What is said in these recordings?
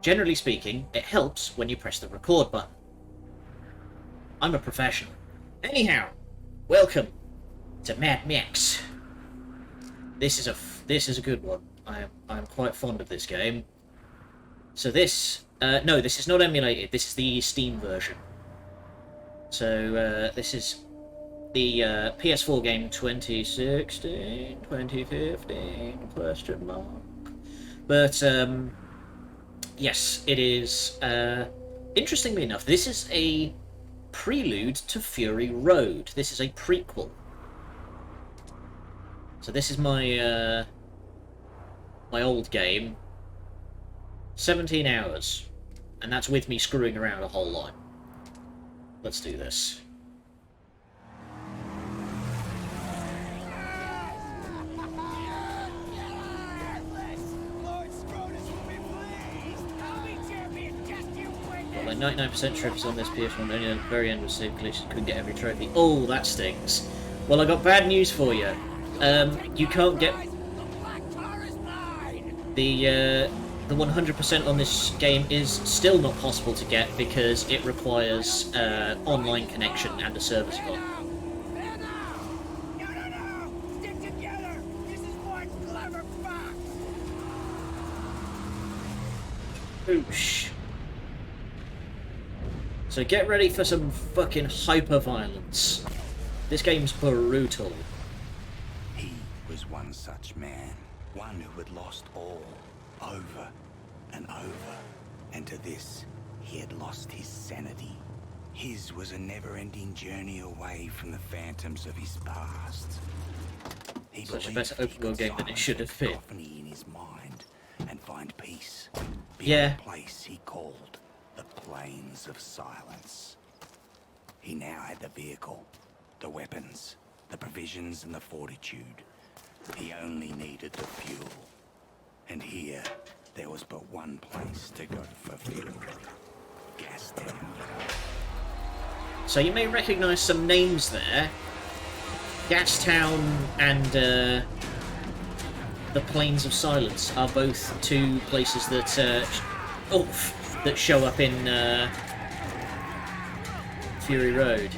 Generally speaking, it helps when you press the record button. I'm a professional. Anyhow, welcome to Mad Max. This is a good one. I'm quite fond of this game. So this no, this is not emulated. This is the Steam version. So this is the PS4 game 2016, 2015 question mark. But yes, it is. Interestingly enough, this is a prelude to Fury Road. This is a prequel. So this is my my old game. 17 hours, and that's with me screwing around a whole lot. Let's do this. Well, like 99% trips on this PS1, only at the very end was safe collision, couldn't get every trophy. Oh, that stings. Well, I got bad news for you. You can't get the 100% on this game is still not possible to get because it requires online connection and a service bot. Stick together! This is one clever fox! Oosh. So get ready for some fucking hyper-violence. This game's brutal. He was one such man, one who had lost all, over and over, and to this, he had lost his sanity. His was a never-ending journey away from the phantoms of his past. He Such a believed better he open world could game than it silence should have the been. cacophony in his mind and find peace beyond Yeah. a place he called the Plains of Silence. He now had the vehicle, the weapons, the provisions, and the fortitude. He only needed the fuel. And here, there was but one place to go for fuel. Gastown. So you may recognise some names there. Gastown and the Plains of Silence are both two places that that show up in Fury Road.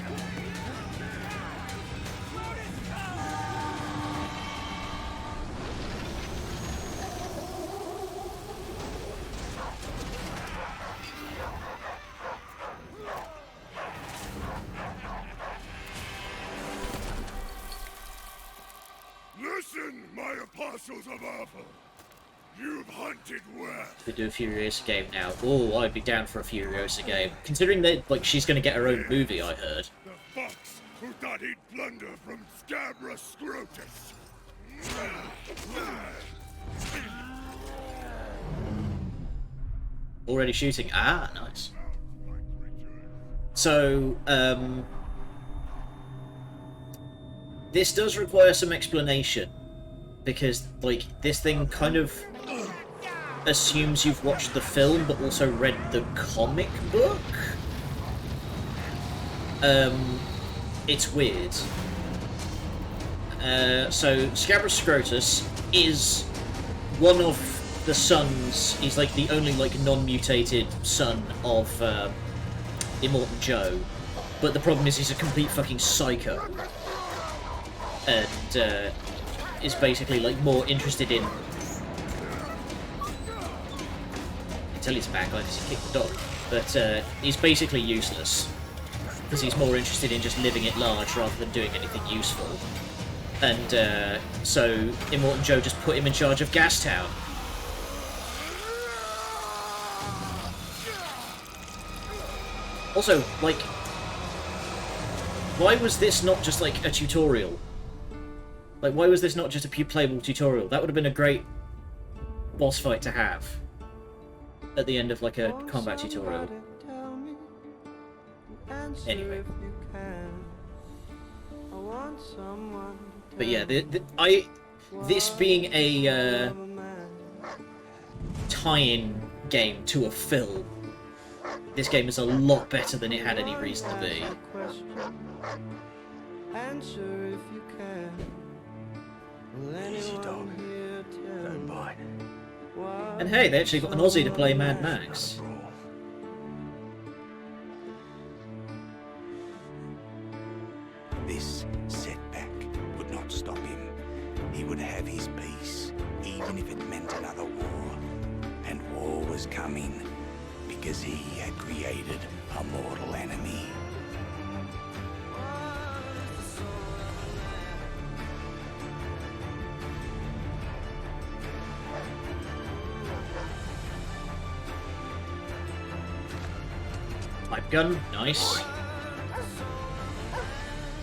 Listen, my apostles of Alpha. You've hunted well. We do a Furiosa game now. Oh, I'd be down for a Furiosa game. Considering that, like, she's going to get her own movie, I heard. The fox who thought he'd plunder from Scabra Scrotus. Already shooting. Ah, nice. So, this does require some explanation. Because, like, this thing kind of assumes you've watched the film, but also read the comic book. It's weird. So, Scabra Scrotus is one of the sons. He's, like, the only, like, non-mutated son of Immortan Joe. But the problem is he's a complete fucking psycho. And, is basically, like, more interested in... I can tell he's a bad guy because he kicked the dog. But, he's basically useless. Because he's more interested in just living at large rather than doing anything useful. And, so, Immortan Joe just put him in charge of Gastown. Also, like... why was this not just, like, a tutorial? Like, why was this not just a playable tutorial? That would have been a great boss fight to have. At the end of, like, a combat tutorial. Anyway. But yeah, this being a tie-in game to a film, this game is a lot better than it had any reason to be. Answer if you can. Easy, dog. Don't bite. And hey, they actually got an Aussie to play Mad Max. This setback would not stop him. He would have his peace, even if it meant another war. And war was coming, because he had created a mortal enemy. Pipe gun, nice.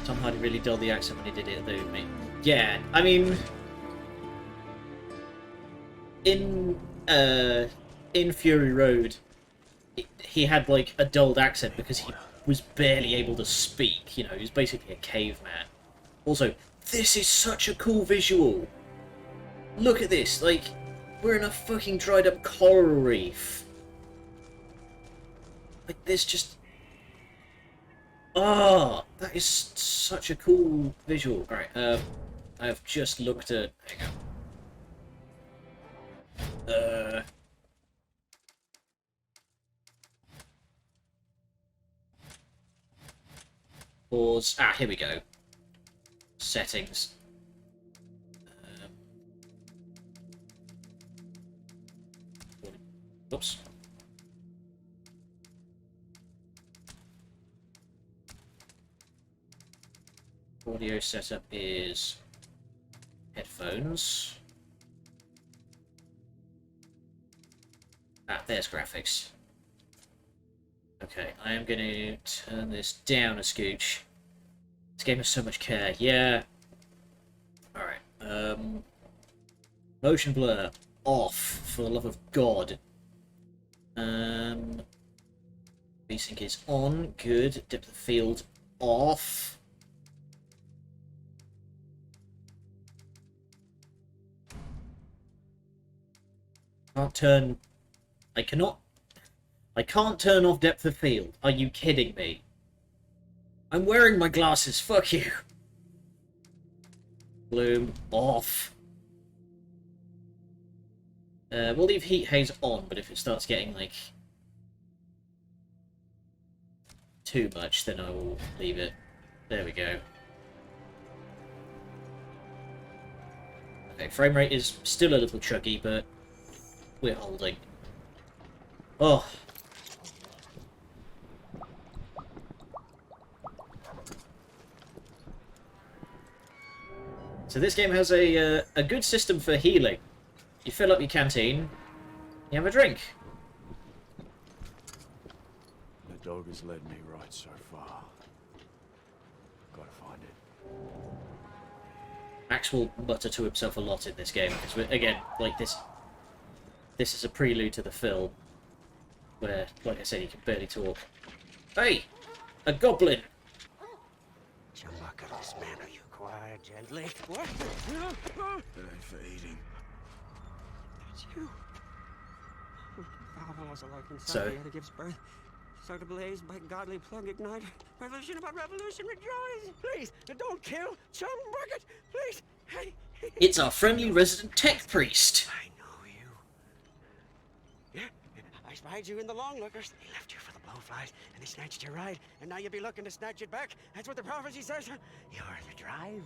Tom Hardy really dulled the accent when he did it, though, mate. Yeah, I mean, in Fury Road, he had like a dulled accent because he was barely able to speak. You know, he was basically a caveman. Also, this is such a cool visual. Look at this, like, we're in a fucking dried up coral reef. Like, this just... Ah, that is such a cool visual. Alright, I've just looked at... Hang on. Pause. Ah, here we go. Settings. Oops. Audio setup is headphones. Ah, there's graphics. Okay, I am going to turn this down a scooch. This game has so much care. Yeah. Alright. Motion blur off, for the love of God. VSync is on. Good. Depth of field off. Can't turn... I can't turn off depth of field. Are you kidding me? I'm wearing my glasses, fuck you. Bloom off. We'll leave heat haze on, but if it starts getting, like, too much, then I will leave it. There we go. Okay, frame rate is still a little chuggy, but we're holding. Oh. So this game has a good system for healing. You fill up your canteen, you have a drink. The dog has led me right so far. Gotta find it. Max will mutter to himself a lot in this game, because again, like this is a prelude to the film, where, like I said, he can barely talk. Hey! A goblin! Look at this man, are you quiet, gently? What? It ain't for eating. It's you. Valhalla was a life inside So- me that gives birth. Start ablaze by godly plug ignite. Revolution about revolution, rejoice! Please, don't kill Chum Bucket! Please! Hey! It's our friendly resident tech priest! I know you. Yeah, I spied you in the long lookers. They left you for the blowflies, and they snatched your ride, and now you'll be looking to snatch it back. That's what the prophecy says. You're the driver.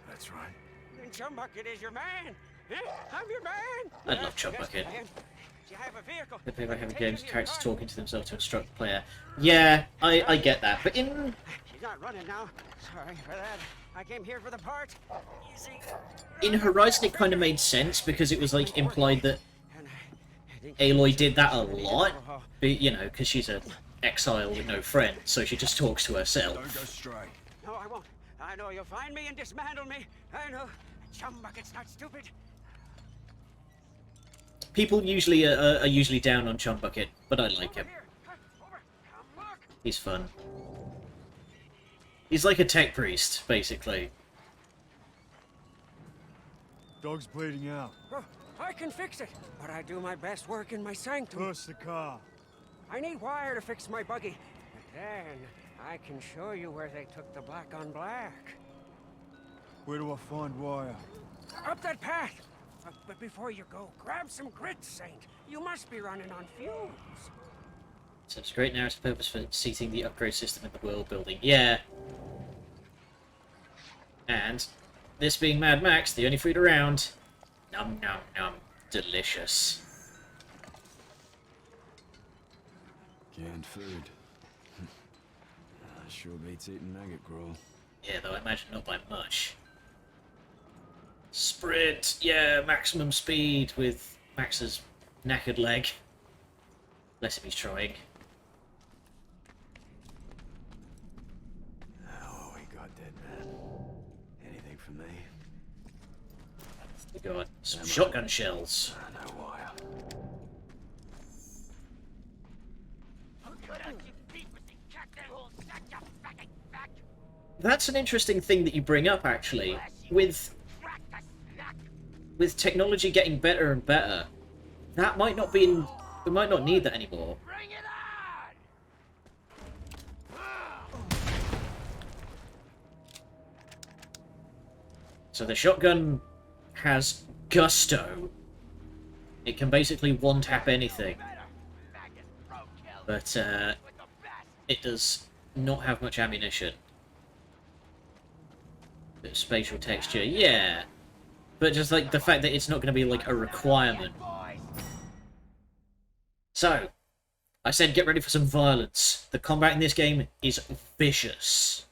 That's right. And Chum Bucket is your man. I'm your man. I love Chum Bucket. You have a vehicle. The favorite having games, characters talking to themselves to instruct the player. Yeah, I get that, but in... She's not running now. Sorry for that. I came here for the part. Easy. In Horizon it kind of made sense, because it was like implied that Aloy did that a lot, but, you know, because she's an exile with no friends, so she just talks to Don't go herself. straight. No, I won't. I know you'll find me and dismantle me. I know. Chum Bucket's not stupid. People usually are usually down on Chum Bucket, but I like him. Here, over. Come look. He's fun. He's like a tech priest, basically. Dog's bleeding out. Oh, I can fix it, but I do my best work in my sanctum. Push the car. I need wire to fix my buggy. But then I can show you where they took the black on black. Where do I find wire? Up that path. But before you go, grab some grit, Saint. You must be running on fumes. So it's a great narrative purpose for seating the upgrade system in the world building. Yeah. And this being Mad Max, the only food around. Num num num. Delicious. Canned food. Sure beats eating maggot gruel. Yeah, though I imagine not by much. Sprint! Yeah, maximum speed with Max's knackered leg. Bless him, he's trying. Oh, we got dead man. Anything for me? We got some shotgun shells. No wire. That's an interesting thing that you bring up, actually. With technology getting better and better, that might not be in... We might not need that anymore. Bring it on! So the shotgun has gusto. It can basically one-tap anything. But it does not have much ammunition. Bit of spatial texture, yeah. But just like the fact that it's not going to be like a requirement. So, I said get ready for some violence. The combat in this game is vicious.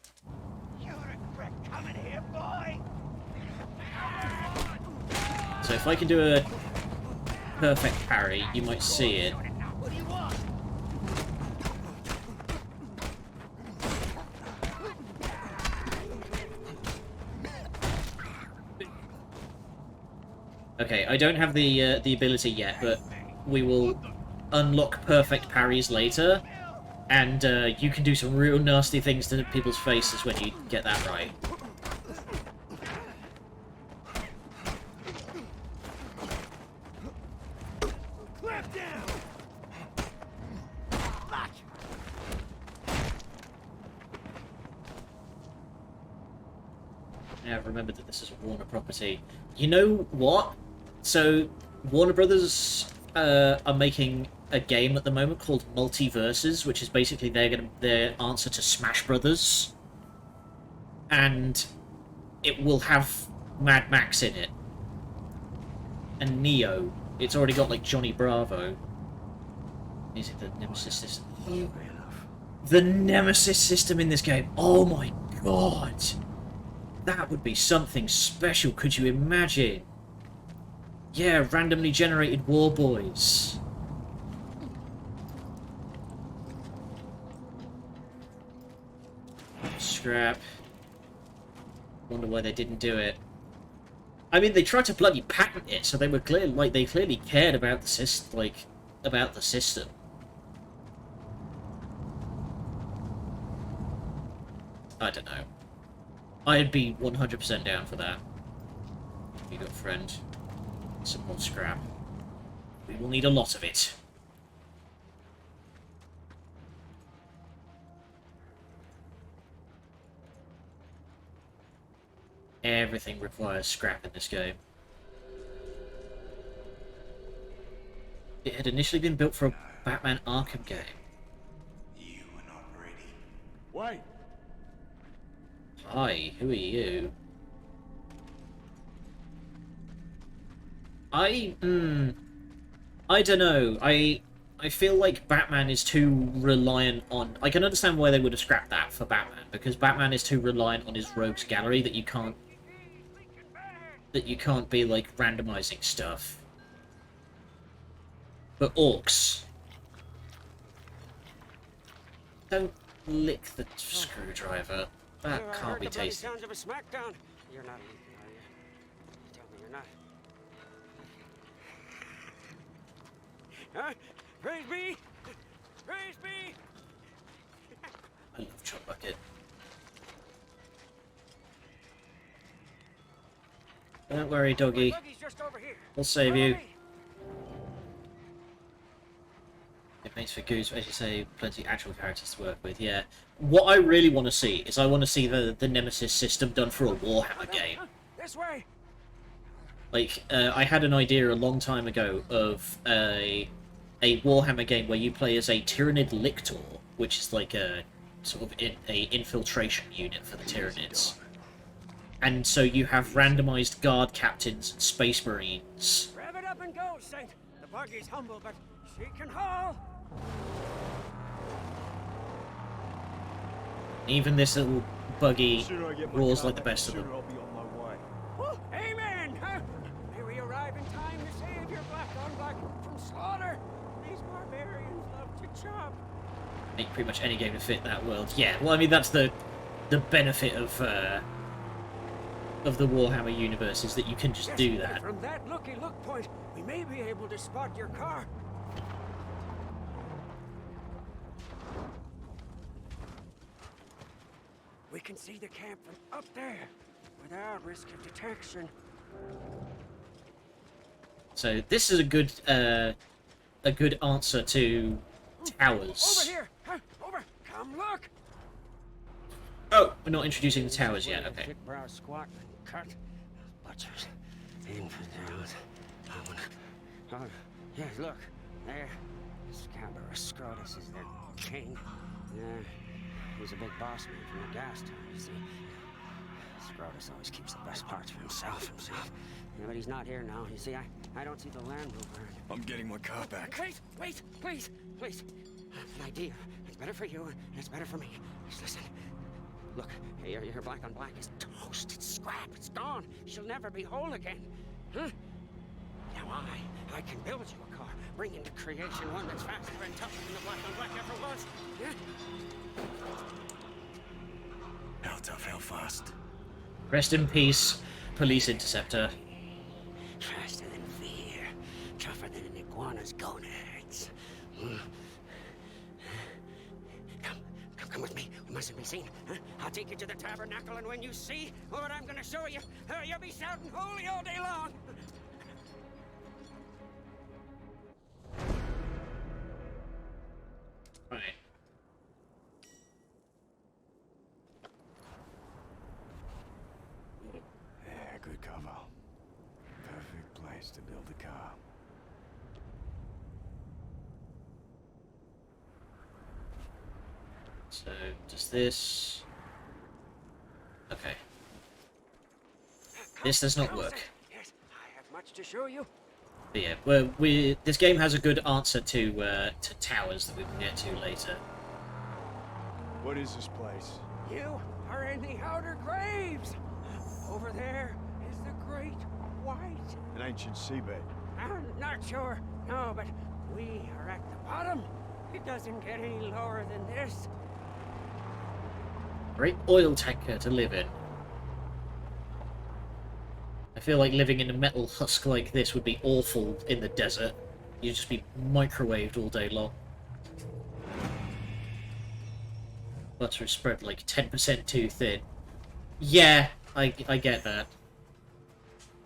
You regret coming here, boy. So if I can do a perfect parry, you might see it. What do you want? Okay, I don't have the ability yet, but we will unlock perfect parries later, and you can do some real nasty things to people's faces when you get that right. Clamp down. Now I've remembered that this is a Warner property. You know what? So, Warner Brothers are making a game at the moment called Multiverses, which is basically their answer to Smash Brothers. And it will have Mad Max in it. And Neo. It's already got, like, Johnny Bravo. Is it the Nemesis system? The Nemesis system in this game. Oh my god! That would be something special, could you imagine? Yeah, randomly generated war boys. Scrap. Wonder why they didn't do it. I mean, they tried to bloody patent it, so they were they clearly cared about the system, about the system. I don't know. I'd be 100% down for that. You got friend. Some more scrap. We will need a lot of it. Everything requires scrap in this game. It had initially been built for a Batman Arkham game. You were not ready. Wait! Hi, who are you? I don't know. I feel like Batman is too reliant on... I can understand why they would have scrapped that for Batman, because Batman is too reliant on his rogues gallery that you can't be, like, randomizing stuff. But orcs... Don't lick the screwdriver. That I can't heard be the bloody tasty. sounds of a smackdown. You're not leaving, are you? Tell me you're not. Huh? Praise be! Praise be! I love Chop Bucket. Don't worry, doggy. Buggy's just over here. We'll save you. Hurry! It makes for Goose, as you say, plenty of actual characters to work with, yeah. What I really want to see is I want to see the Nemesis system done for a Warhammer game. This way. Like, I had an idea a long time ago of a Warhammer game where you play as a Tyranid Lictor, which is like a sort of a infiltration unit for the Tyranids. And so you have randomized guard captains and space marines. Rev it up and go, Saint. The buggy's humble, but she can haul. Even this little buggy roars like the best of them. I'll be on my way. Oh, amen! Huh? May we arrive in time to save your black on black from slaughter. These barbarians love to chop. Make pretty much any game to fit that world. Yeah, well, I mean, that's the benefit of the Warhammer universe, is that you can just do that. From that looky look point, we may be able to spot your car. We can see the camp from up there, without risk of detection. So this is a good answer to towers. Over here! Huh? Over! Come look! Oh, we're not introducing the towers yet. Okay. Thick brow squat and cut. Butchers. Infidels. Oh, yeah, look. There. Scabrous Scrotus is their king. Yeah. He's a big boss man from the gas tower, you see. Scrotus always keeps the best parts for himself. Yeah, but he's not here now. You see, I don't see the Land Rover. I'm getting my car back. Wait, please. An idea. It's better for you, and it's better for me. Just listen. Look, your black on black is toast. It's scrap. It's gone. She'll never be whole again. Huh? Now I can build you a car. Bring into creation one that's faster and tougher than the black on black ever was. Yeah? How tough, how fast? Rest in peace, police interceptor. Faster than fear. Tougher than an iguana's gonads. Come with me. We mustn't be seen. Huh? I'll take you to the tabernacle, and when you see what I'm gonna show you, you'll be shouting holy all day long. Right. Yeah, good cover. Perfect place to build a car. So, does this... Okay. This does not work. Yes, I have much to show you. But yeah, well, this game has a good answer to towers that we can get to later. What is this place? You are in the outer graves. Over there is the Great White. An ancient seabed. I'm not sure, no, but we are at the bottom. It doesn't get any lower than this. Great oil tanker to live in. I feel like living in a metal husk like this would be awful in the desert. You'd just be microwaved all day long. Butter is spread like 10% too thin. Yeah, I get that.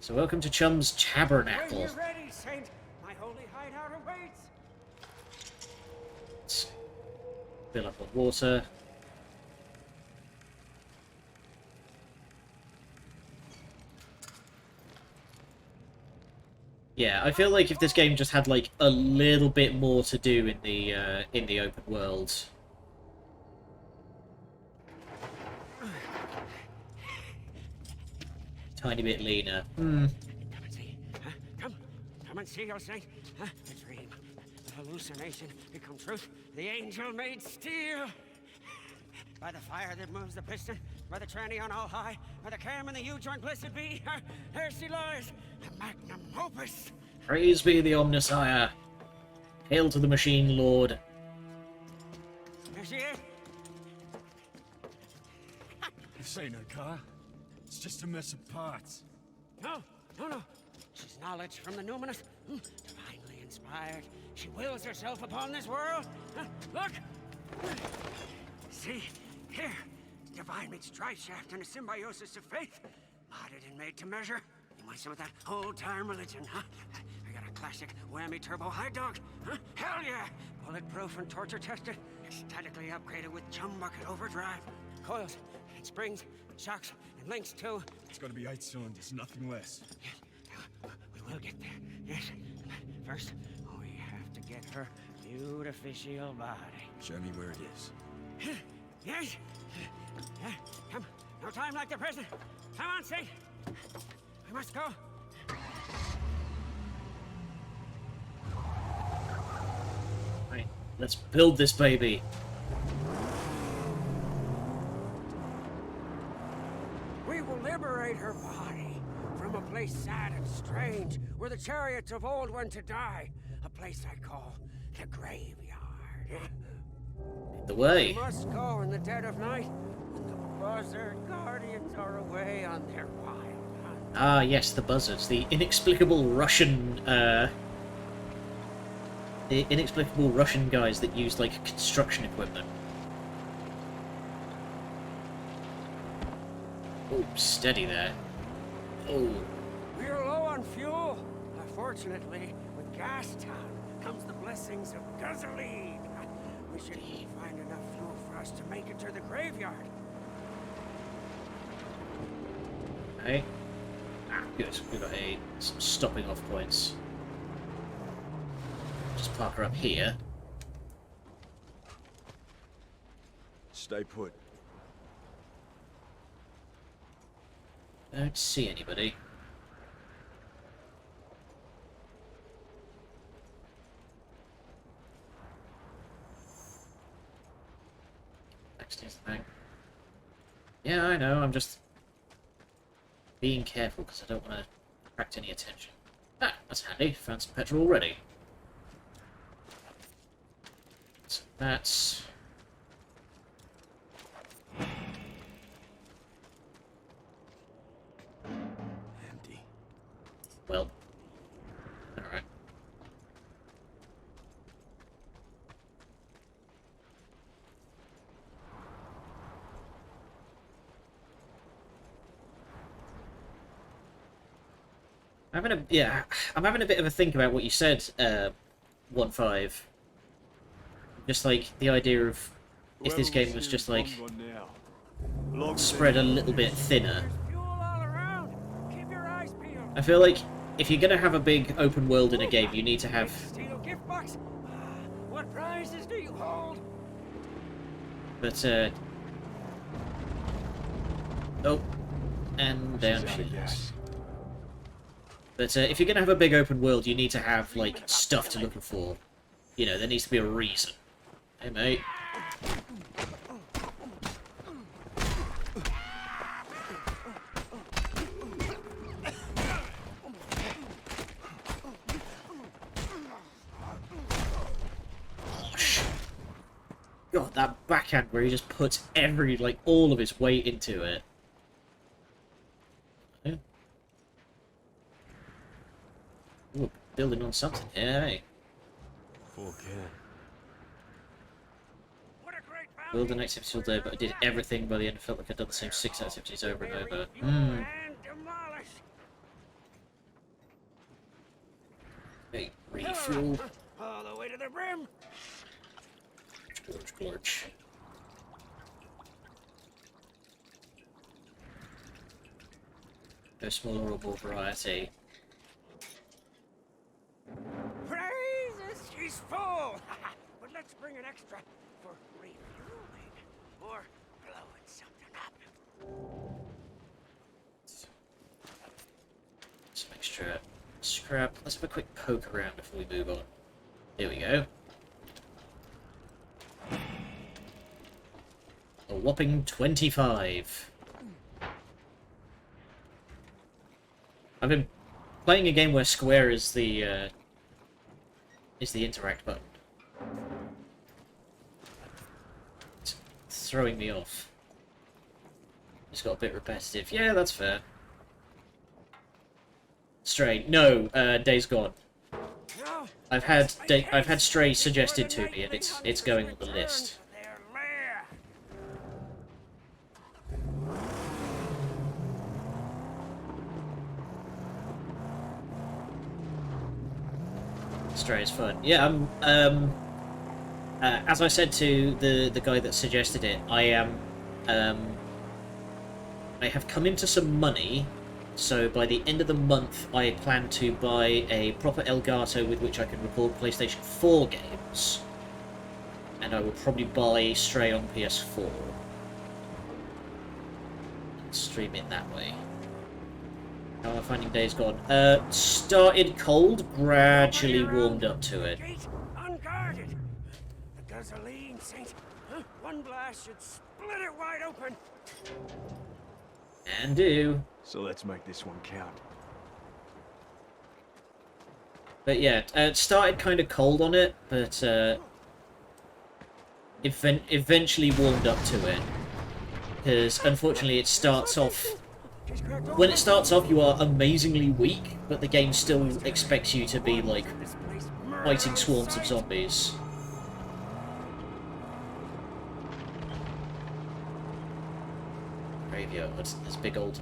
So welcome to Chum's Tabernacle. When you're ready, Saint, my holy hideout awaits. Let's fill up on water. Yeah, I feel like if this game just had like a little bit more to do in the open world. Tiny bit leaner. Come and see. Huh? Come and see, your Saint. Huh? A dream. A hallucination become truth. The angel made steel. By the fire that moves the piston, by the tranny on all high, by the cam and the U-joint blessed be, there she lies, the Magnum Opus. Praise be the Omnissiah. Hail to the Machine Lord. There she is. This ain't her car. It's just a mess of parts. No. She's knowledge from the numinous, divinely inspired. She wills herself upon this world. Look! See? Here. Divine meets drive shaft and a symbiosis of faith. Modded and made to measure. You want some of that old-time religion, huh? I got a classic whammy turbo high dog. Huh? Hell yeah! Bulletproof and torture tested. Statically upgraded with chum bucket overdrive. Coils and springs, shocks and links too. It's gotta be 8 cylinders, nothing less. We'll get there. Yes. First, we have to get her beautificial body. Show me where it is. Yes. Yeah. Come. No time like the present. Come on, Saint. We must go. Right, let's build this baby. We will liberate her body from a place sad and strange, where the chariots of old went to die. A place I call the graveyard. The way. We must go in the dead of night, when the buzzard guardians are away on their wild hunt. Ah, yes, the buzzards. The inexplicable Russian guys that used, like, construction equipment. Oh, steady there. Oh. We are low on fuel. Unfortunately, with Gastown comes the blessings of gasoline. We should find enough fuel for us to make it to the graveyard. Okay. Ah, good. We've got some stopping off points. Just park her up here. Stay put. I don't see anybody. Next is the bank. Yeah, I know, I'm just being careful because I don't want to attract any attention. Ah, that's handy. Found some petrol already. So that's... Empty. well. Alright. I'm having a bit of a think about what you said, 1-5. Just like the idea of if this game was just like spread a little bit thinner. There's fuel all around. Keep your eyes peeled. I feel like if you're gonna have a big open world in a game, you need to have Steel gift box. What prizes do you hold? but oh, and down she is. But if you're gonna have a big open world, you need to have like stuff to look for. You know, there needs to be a reason. Hey, mate. Gosh. God, that backhand where he just puts all of his weight into it. Yeah. Ooh, building on something here, hey? Full can. What a great bounty. Build an activity all day, but I did everything by the end. I felt like I'd done the same 6 activities over and over. Bury fuel and demolish. Hey, refuel. All the way to the brim. Gorge. No smaller or more variety. Praises, she's full. But let's bring an extra for refueling or blowing something up. Some extra scrap. Let's have a quick poke around before we move on. Here we go. A whopping 25. I've been playing a game where square is the interact button. It's throwing me off. It's got a bit repetitive. Yeah, that's fair. Stray. No, Days Gone. No, I've had Stray suggested to me, and it's going on the list. their lair. Stray is fun. Yeah, as I said to the guy that suggested it, I have come into some money So by the end of the month, I plan to buy a proper Elgato with which I can record PlayStation 4 games. And I will probably buy Stray on PS4. And stream it that way. How am I finding Days Gone? Started cold, gradually warmed up to it. Gate unguarded. The gasoline, Saint. Huh? One blast should split it wide open. And do. So let's make this one count. But yeah, it started kind of cold on it, but eventually warmed up to it. Because unfortunately it starts off... When it starts off you are amazingly weak, but the game still expects you to be like fighting swarms of zombies. Graveyard, there's big old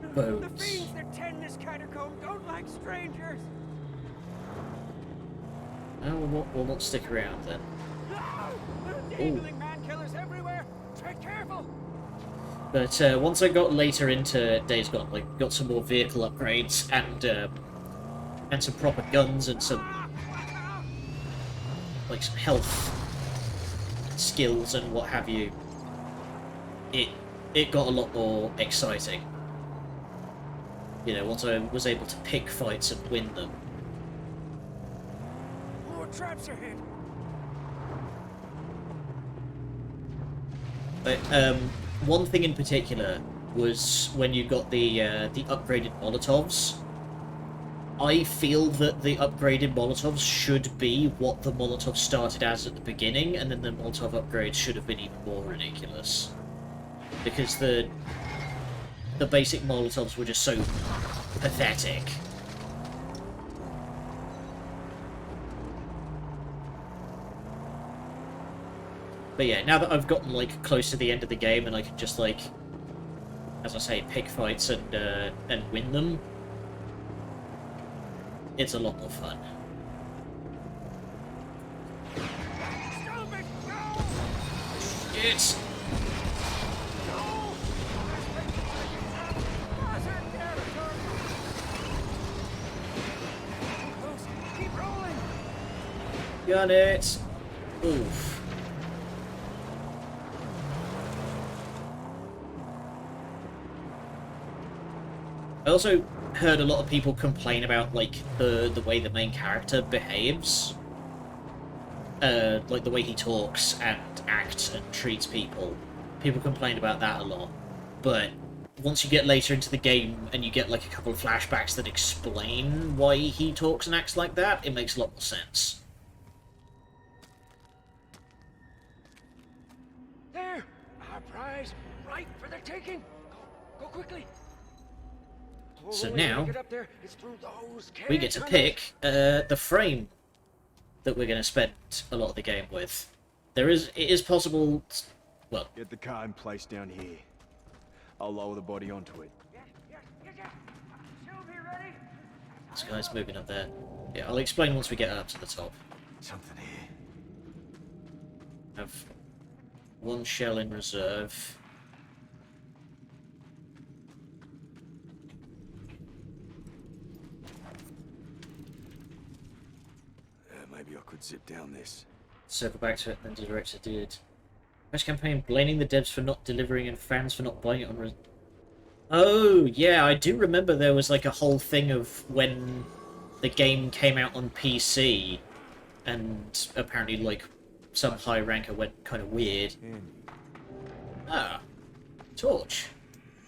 The bones. fiends that tend this catacomb don't like strangers. Oh, we'll not stick around then. Dangling man-killers everywhere. Tread careful. But once I got later into Days Gone, like got some more vehicle upgrades and some proper guns and some like some health skills and what have you, it got a lot more exciting. You know, once I was able to pick fights and win them. More traps ahead. But one thing in particular was when you got the upgraded Molotovs. I feel that the upgraded Molotovs should be what the Molotov started as at the beginning, and then the Molotov upgrades should have been even more ridiculous. Because the basic Molotovs were just so pathetic. But yeah, now that I've gotten like close to the end of the game and I can just like, as I say, pick fights and win them, it's a lot more fun. Stop it! No! It's No! Buzzard territory! Close. Keep rolling! got it. Oof. I also heard a lot of people complain about like the way the main character behaves, like the way he talks and acts and treats people. People complain about that a lot, but once you get later into the game and you get like a couple of flashbacks that explain why he talks and acts like that, it makes a lot more sense. There! Our prize! Right for the taking! Go quickly! So we now, gotta get up there. It's through those we get to tunnels. pick the frame that we're going to spend a lot of the game with. It is possible. Well, Get the car in place down here. I'll lower the body onto it. Yes. Sylvie, ready? this guy's moving up there. Yeah, I'll explain once we get up to the top. Something here. Have one shell in reserve. Maybe I could zip down this. Circle back to it, then the director did. Press campaign blaming the devs for not delivering and fans for not buying it on. Oh yeah, I do remember there was like a whole thing of when the game came out on PC, and apparently like some high ranker went kind of weird. Ah, torch.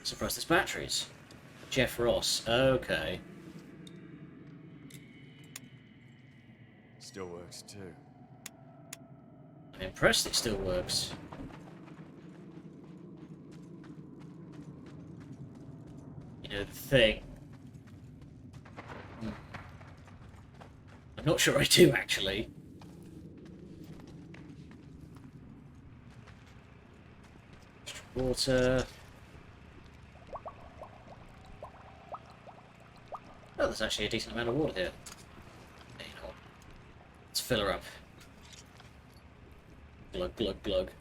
Surprised there's batteries. Jeff Ross. Okay. Still works too. I'm impressed it still works. You know, the thing... I'm not sure I do, actually. Water... Oh, there's actually a decent amount of water here. There you go. Let's fill her up. Glug, glug, glug.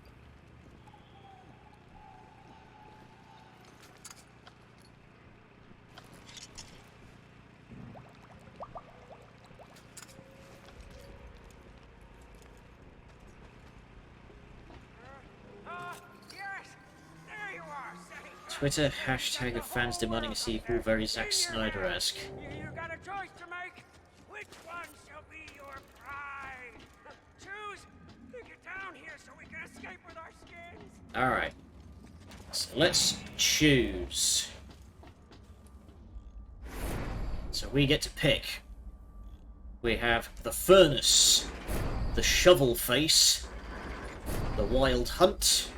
Twitter hashtag of fans demanding a sequel, very Zack Snyder-esque. You got a choice to make. Which one shall be your pride? Choose. Get down here so we can escape with our skins. Alright. So let's choose. So we get to pick. We have the Furnace, the Shovel Face, the Wild Hunt,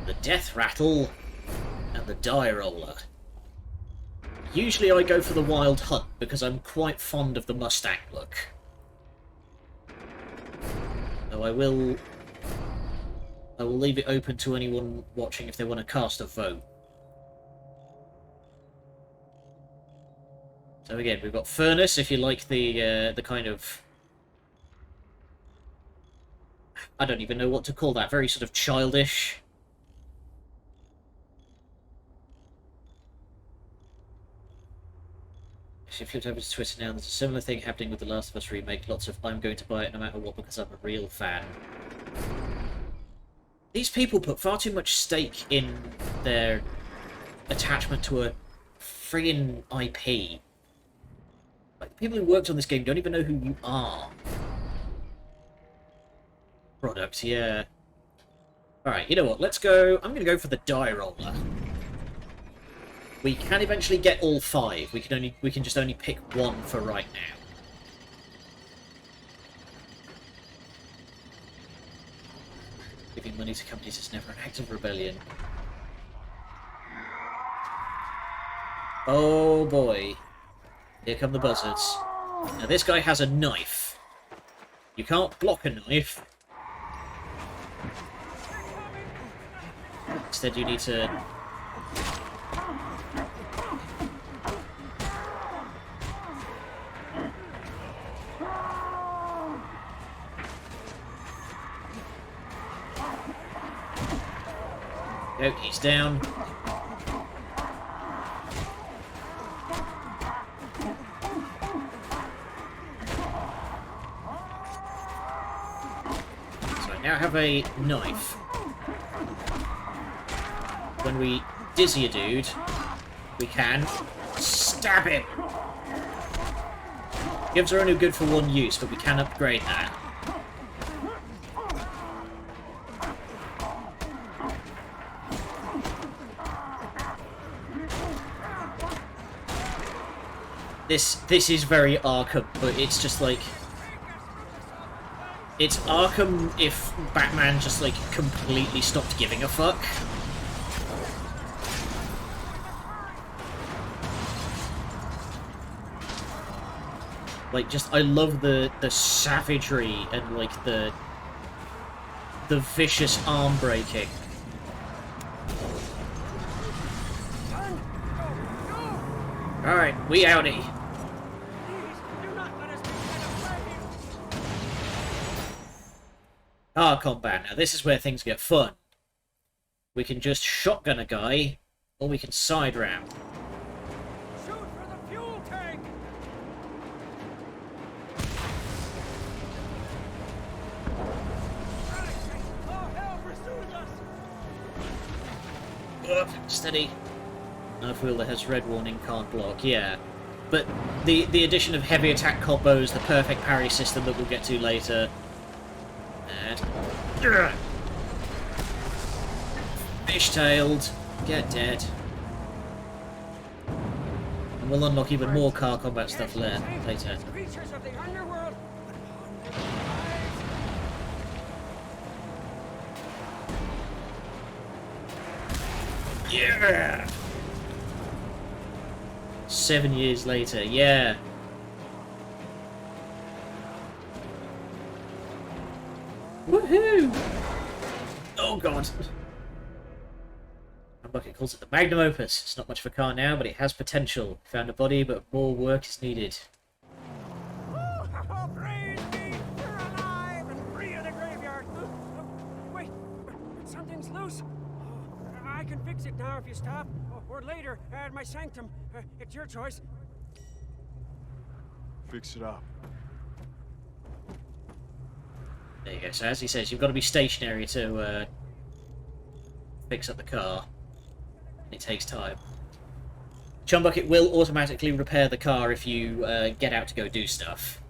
the Death Rattle, and the Die Roller. Usually I go for the Wild Hunt because I'm quite fond of the Mustang look. Though I will leave it open to anyone watching if they want to cast a vote. So again, we've got Furnace, if you like the kind of... I don't even know what to call that, very sort of childish. If you flipped over to Twitter now, there's a similar thing happening with The Last of Us remake. Lots of I'm going to buy it no matter what because I'm a real fan. These people put far too much stake in their attachment to a friggin' IP. Like, the people who worked on this game don't even know who you are. Product, yeah. Alright, you know what, let's go... I'm gonna go for the Die Roller. We can eventually get all 5. We can just only pick one for right now. Giving money to companies is never an act of rebellion. Oh boy. Here come the buzzards. Now this guy has a knife. You can't block a knife. Instead you need to... Oh, he's down. So I now have a knife. When we dizzy a dude, we can stab him. Gives are only good for one use, but we can upgrade that. This is very Arkham, but it's just like... It's Arkham if Batman just, like, completely stopped giving a fuck. Like, just, I love the savagery and, like, the vicious arm breaking. Alright, we outie. Car combat. Now this is where things get fun. We can just shotgun a guy, or we can side ram. Shoot for the fuel tank. Oh, hell pursues us. Steady. Knife wheel that has red warning, can't block. Yeah. But the addition of heavy attack combos, the perfect parry system that we'll get to later. And... Fish-tailed. Get dead. And we'll unlock even more car combat stuff later. Creatures of the underworld. Yeah! 7 years later, yeah. Woohoo! Oh god. Bucket calls it the Magnum Opus. It's not much of a car now, but it has potential. Found a body, but more work is needed. Oh, praise be! We're alive and free of the graveyard. Wait, something's loose. I can fix it now if you stop, or later at my sanctum. It's your choice. Fix it up. There you go. So as he says, you've got to be stationary to fix up the car. It takes time. Chumbucket will automatically repair the car if you get out to go do stuff.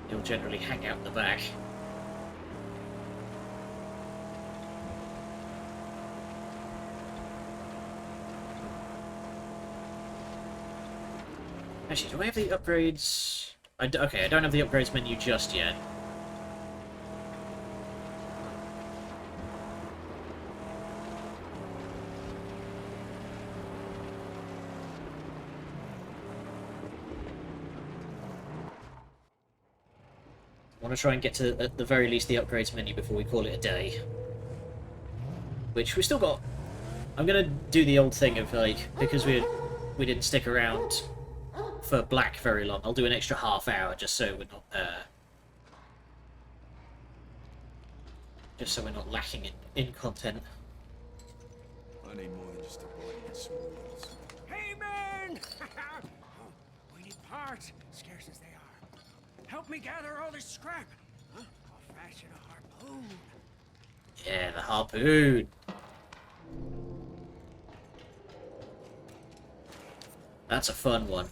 He'll generally hang out in the back. Actually, do I have the upgrades? Okay, I don't have the upgrades menu just yet. I want to try and get to, at the very least, the upgrades menu before we call it a day. Which we still got. I'm gonna do the old thing of, like, because we didn't stick around for Black very long, I'll do an extra half hour just so we're not lacking in content. I need more than just a body and some wheels. Hey, man! We need parts, scarce as they are. Help me gather all this scrap. Huh? I'll fashion a harpoon. Yeah, the harpoon. That's a fun one.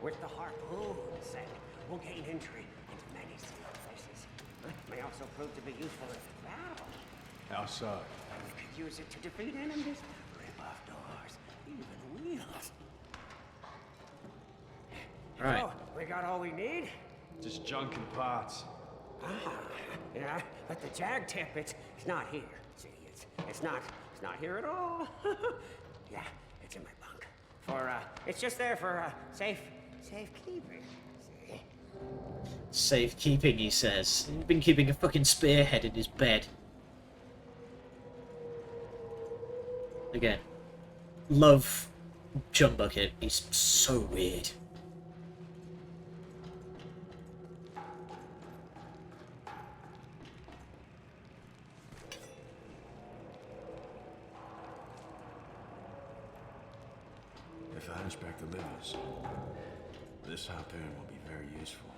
With the harpoon, say, we'll gain entry into many secret places. May also prove to be useful in battle. How so? We could use it to defeat enemies, rip off doors, even wheels. Right. So, we got all we need? Just junk and parts. Yeah, but the jag tip, it's not here. See, it's not here at all. Yeah, it's in my bunk. It's just there for safekeeping. See? Safekeeping, he says. He's been keeping a fucking spearhead in his bed. Again, love Chumbucket. He's so weird. If the hunchback delivers, this harpoon will be very useful.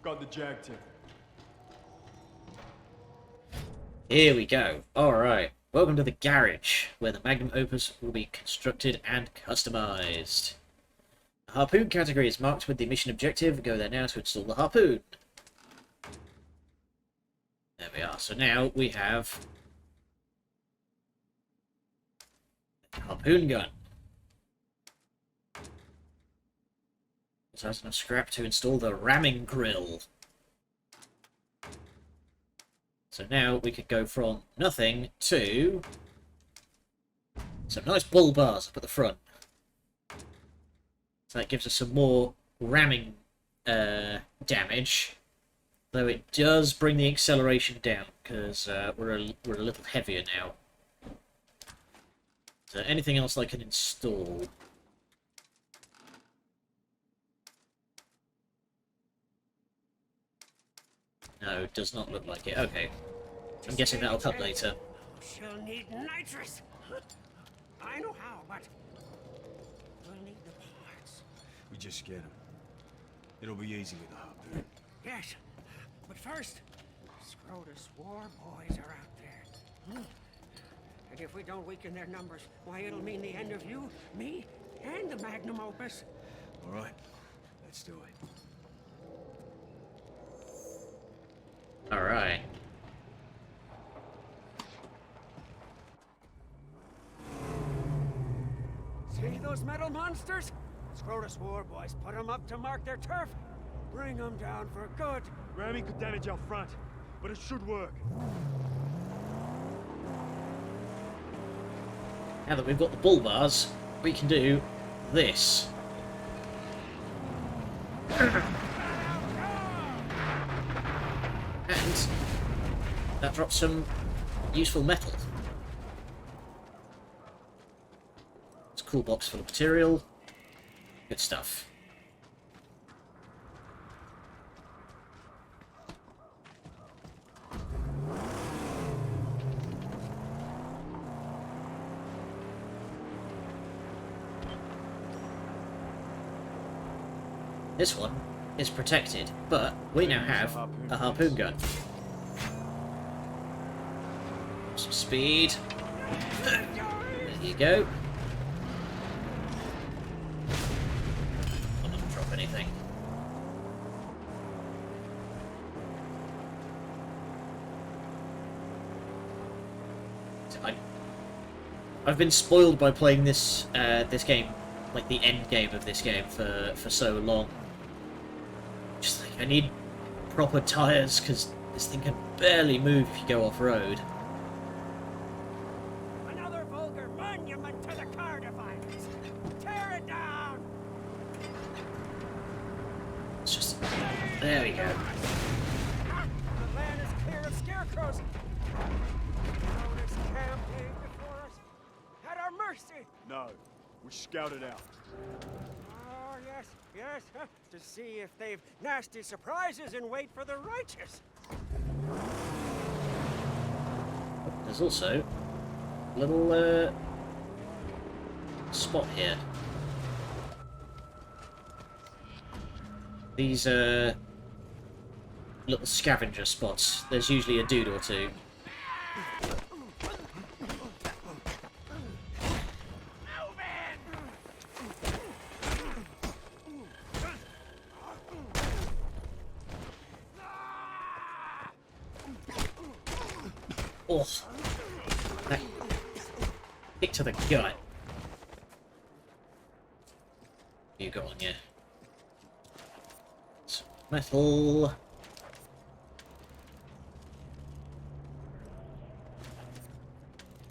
Got the jag tip. Here we go. Alright. Welcome to the garage, where the Magnum Opus will be constructed and customized. The harpoon category is marked with the mission objective. Go there now to install the harpoon. There we are. So now we have a harpoon gun. So that's enough scrap to install the ramming grill. So now we could go from nothing to some nice bull bars up at the front. So that gives us some more ramming damage. Though it does bring the acceleration down, because we're a little heavier now. So anything else I can install? No, does not look like it. Okay. I'm guessing that'll come later. She'll need nitrous. I know how, but we'll need the parts. We just get them. It'll be easy with the harpoon. Yes, but first, Scrotus war boys are out there. And if we don't weaken their numbers, why, it'll mean the end of you, me, and the Magnum Opus. All right, let's do it. Alright. See those metal monsters? Scrotus war boys put them up to mark their turf. Bring them down for good. Ramming could damage our front, but it should work. Now that we've got the bull bars, we can do this. And that drops some useful metal. It's a cool box full of material. Good stuff. This one is protected, but we now have a harpoon gun. Some speed. There you go. I didn't drop anything. I've been spoiled by playing this this game, like the end game of this game, for so long. Just like, I need proper tyres, because this thing can barely move if you go off-road. Another vulgar monument to the car device. Tear it down. It's just... there we go. The land is clear of scarecrows. This camp being before us. At our mercy. No, we scouted out. Oh, yes, yes. To see if they've nasty surprises and wait for the righteous. There's also a little spot here. These little scavenger spots. There's usually a dude or two. Oh, that kick to the gut. You got on you. Some metal.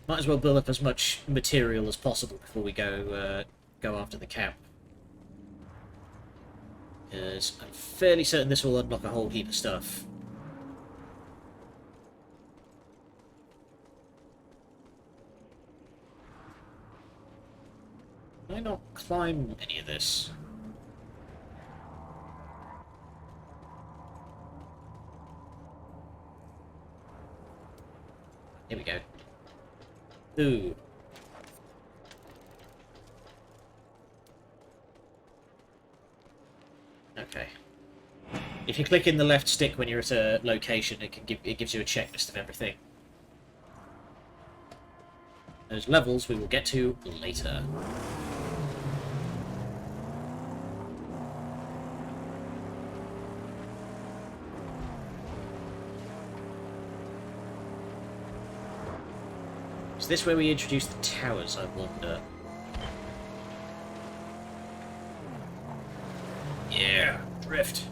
Might as well build up as much material as possible before we go after the camp. Because I'm fairly certain this will unlock a whole heap of stuff. Can I not climb any of this? Here we go. Ooh. Okay. If you click in the left stick when you're at a location, it gives you a checklist of everything. Those levels we will get to later. Is this where we introduce the towers, I wonder? Yeah, drift.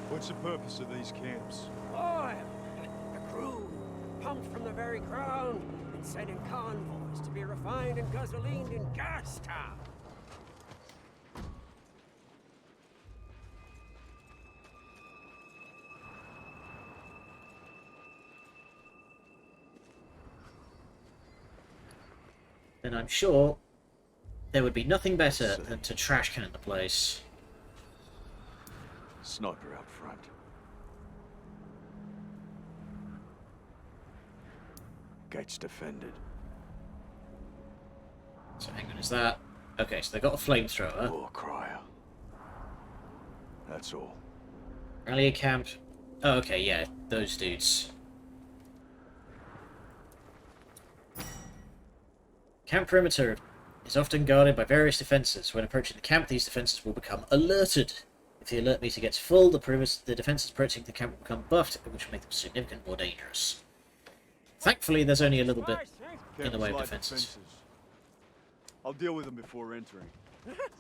What's the purpose of these camps? Oil. The crude, pumped from the very ground and sent in convoys to be refined and gasolined in Gastown. Then I'm sure there would be nothing better than to trash can the place. Sniper out front. Gates defended. So hang on, is that... okay, so they've got a flamethrower. War crier. That's all. Rally camp. Oh, okay, yeah, those dudes. Camp perimeter is often guarded by various defences. When approaching the camp, these defences will become alerted. If the alert meter gets full, the defences approaching the camp will become buffed, which will make them significantly more dangerous. Thankfully, there's only a little bit in the way of defences. I'll deal with them before entering.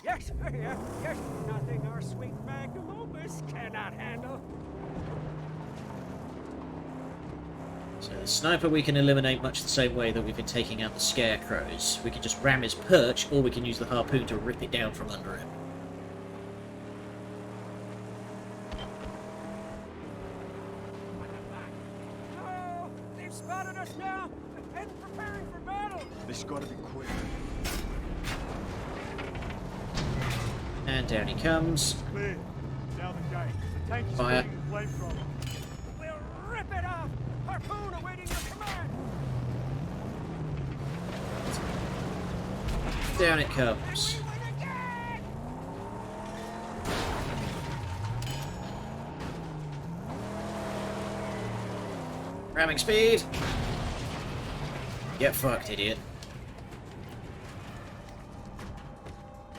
Yes, yes, nothing our sweet Magnum Opus cannot handle. So the sniper we can eliminate much the same way that we've been taking out the scarecrows. We can just ram his perch, or we can use the harpoon to rip it down from under him. No, they've spotted us now and preparing for battle. This gotta be quick. And down he comes. Clear. Down the gate. The tank is Fire. bringing the flamethrower. We'll rip bit off! Harpoon awaiting your command! Down it comes. Ramming speed! Get fucked, idiot.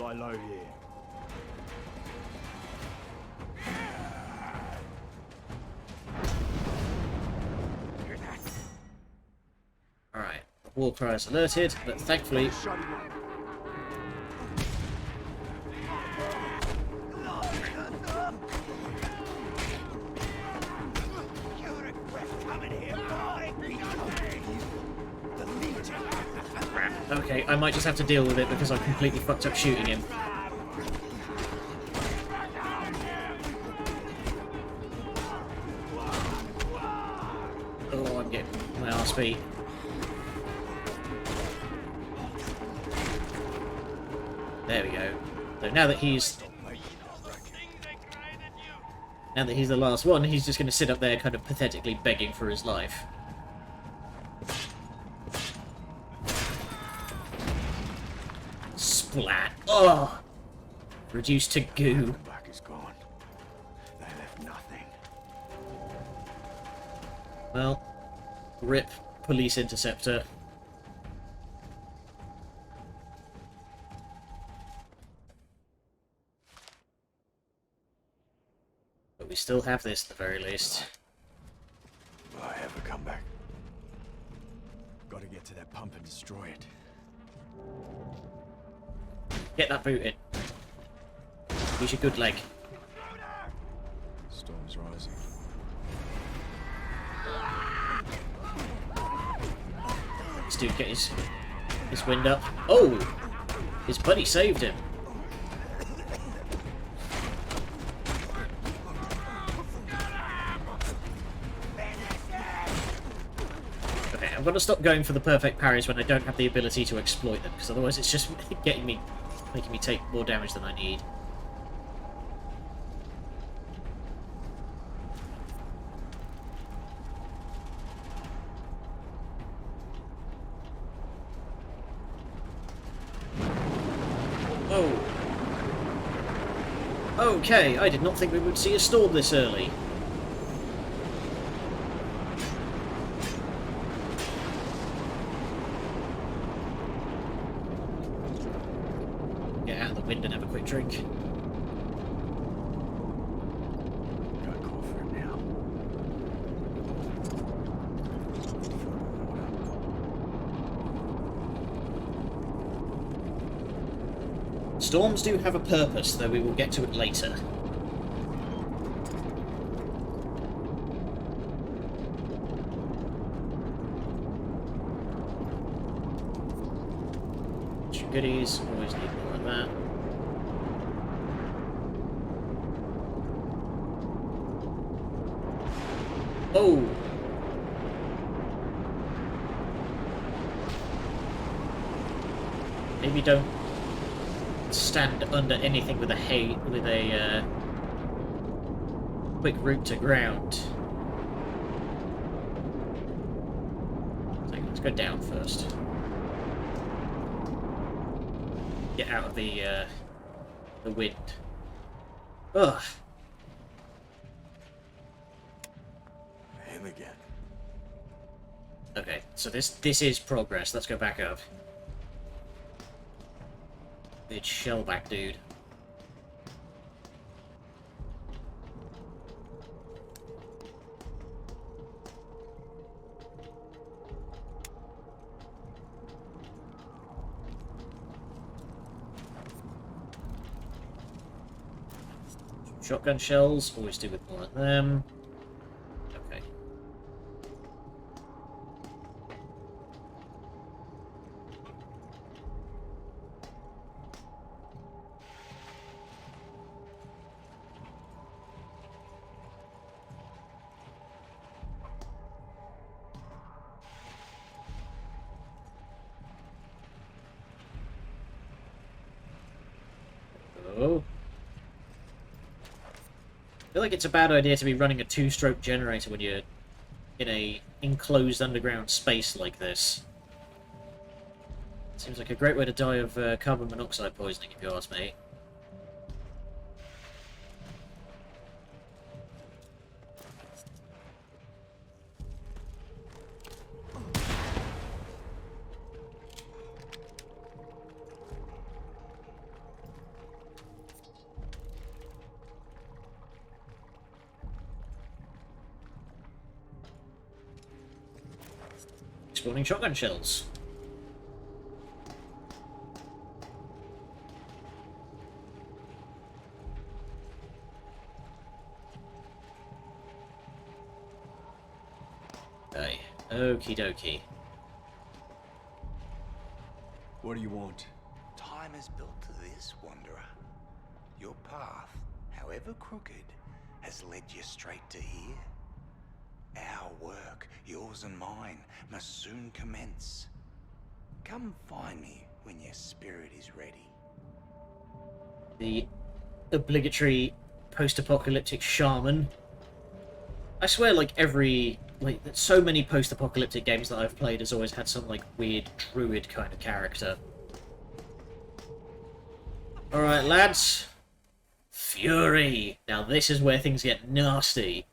Lie low here. Alright, war cry is alerted, but thankfully... Shut him up. Okay, I might just have to deal with it because I completely fucked up shooting him. Oh, I'm getting my arse beat. There we go. So now that he's the last one, he's just going to sit up there kind of pathetically begging for his life. Splat. Oh! Reduced to goo. Back is gone. They left nothing. Well, rip police interceptor. But we still have this at the very least. Will I ever come back? Gotta get to that pump and destroy it. Get that boot in. Use your good leg. Storm's rising. This dude get his wind up. Oh! His buddy saved him. Okay, I'm gonna stop going for the perfect parries when I don't have the ability to exploit them, because otherwise it's just making me take more damage than I need. Oh. Okay, I did not think we would see a storm this early. Get out of the wind and have a quick drink. Gotta call for it now. Storms do have a purpose, though we will get to it later. Goodies, always need more of that. Oh! Maybe don't stand under anything with a quick route to ground. So let's go down first. Get out of the wind. Ugh. Him again. Okay, so this is progress. Let's go back up. Big shellback dude. Shotgun shells, always do with more of them. Okay. Oh. I feel like it's a bad idea to be running a two-stroke generator when you're in a enclosed underground space like this. Seems like a great way to die of carbon monoxide poisoning, if you ask me. Exploding shotgun shells. Okay, okie dokie. What do you want? Time is built to this, Wanderer. Your path, however crooked, has led you straight to here. Our work, yours and mine, must soon commence. Come find me when your spirit is ready. The obligatory post-apocalyptic shaman. I swear, like, so many post-apocalyptic games that I've played has always had some, like, weird druid kind of character. Alright, lads. Fury! Now this is where things get nasty.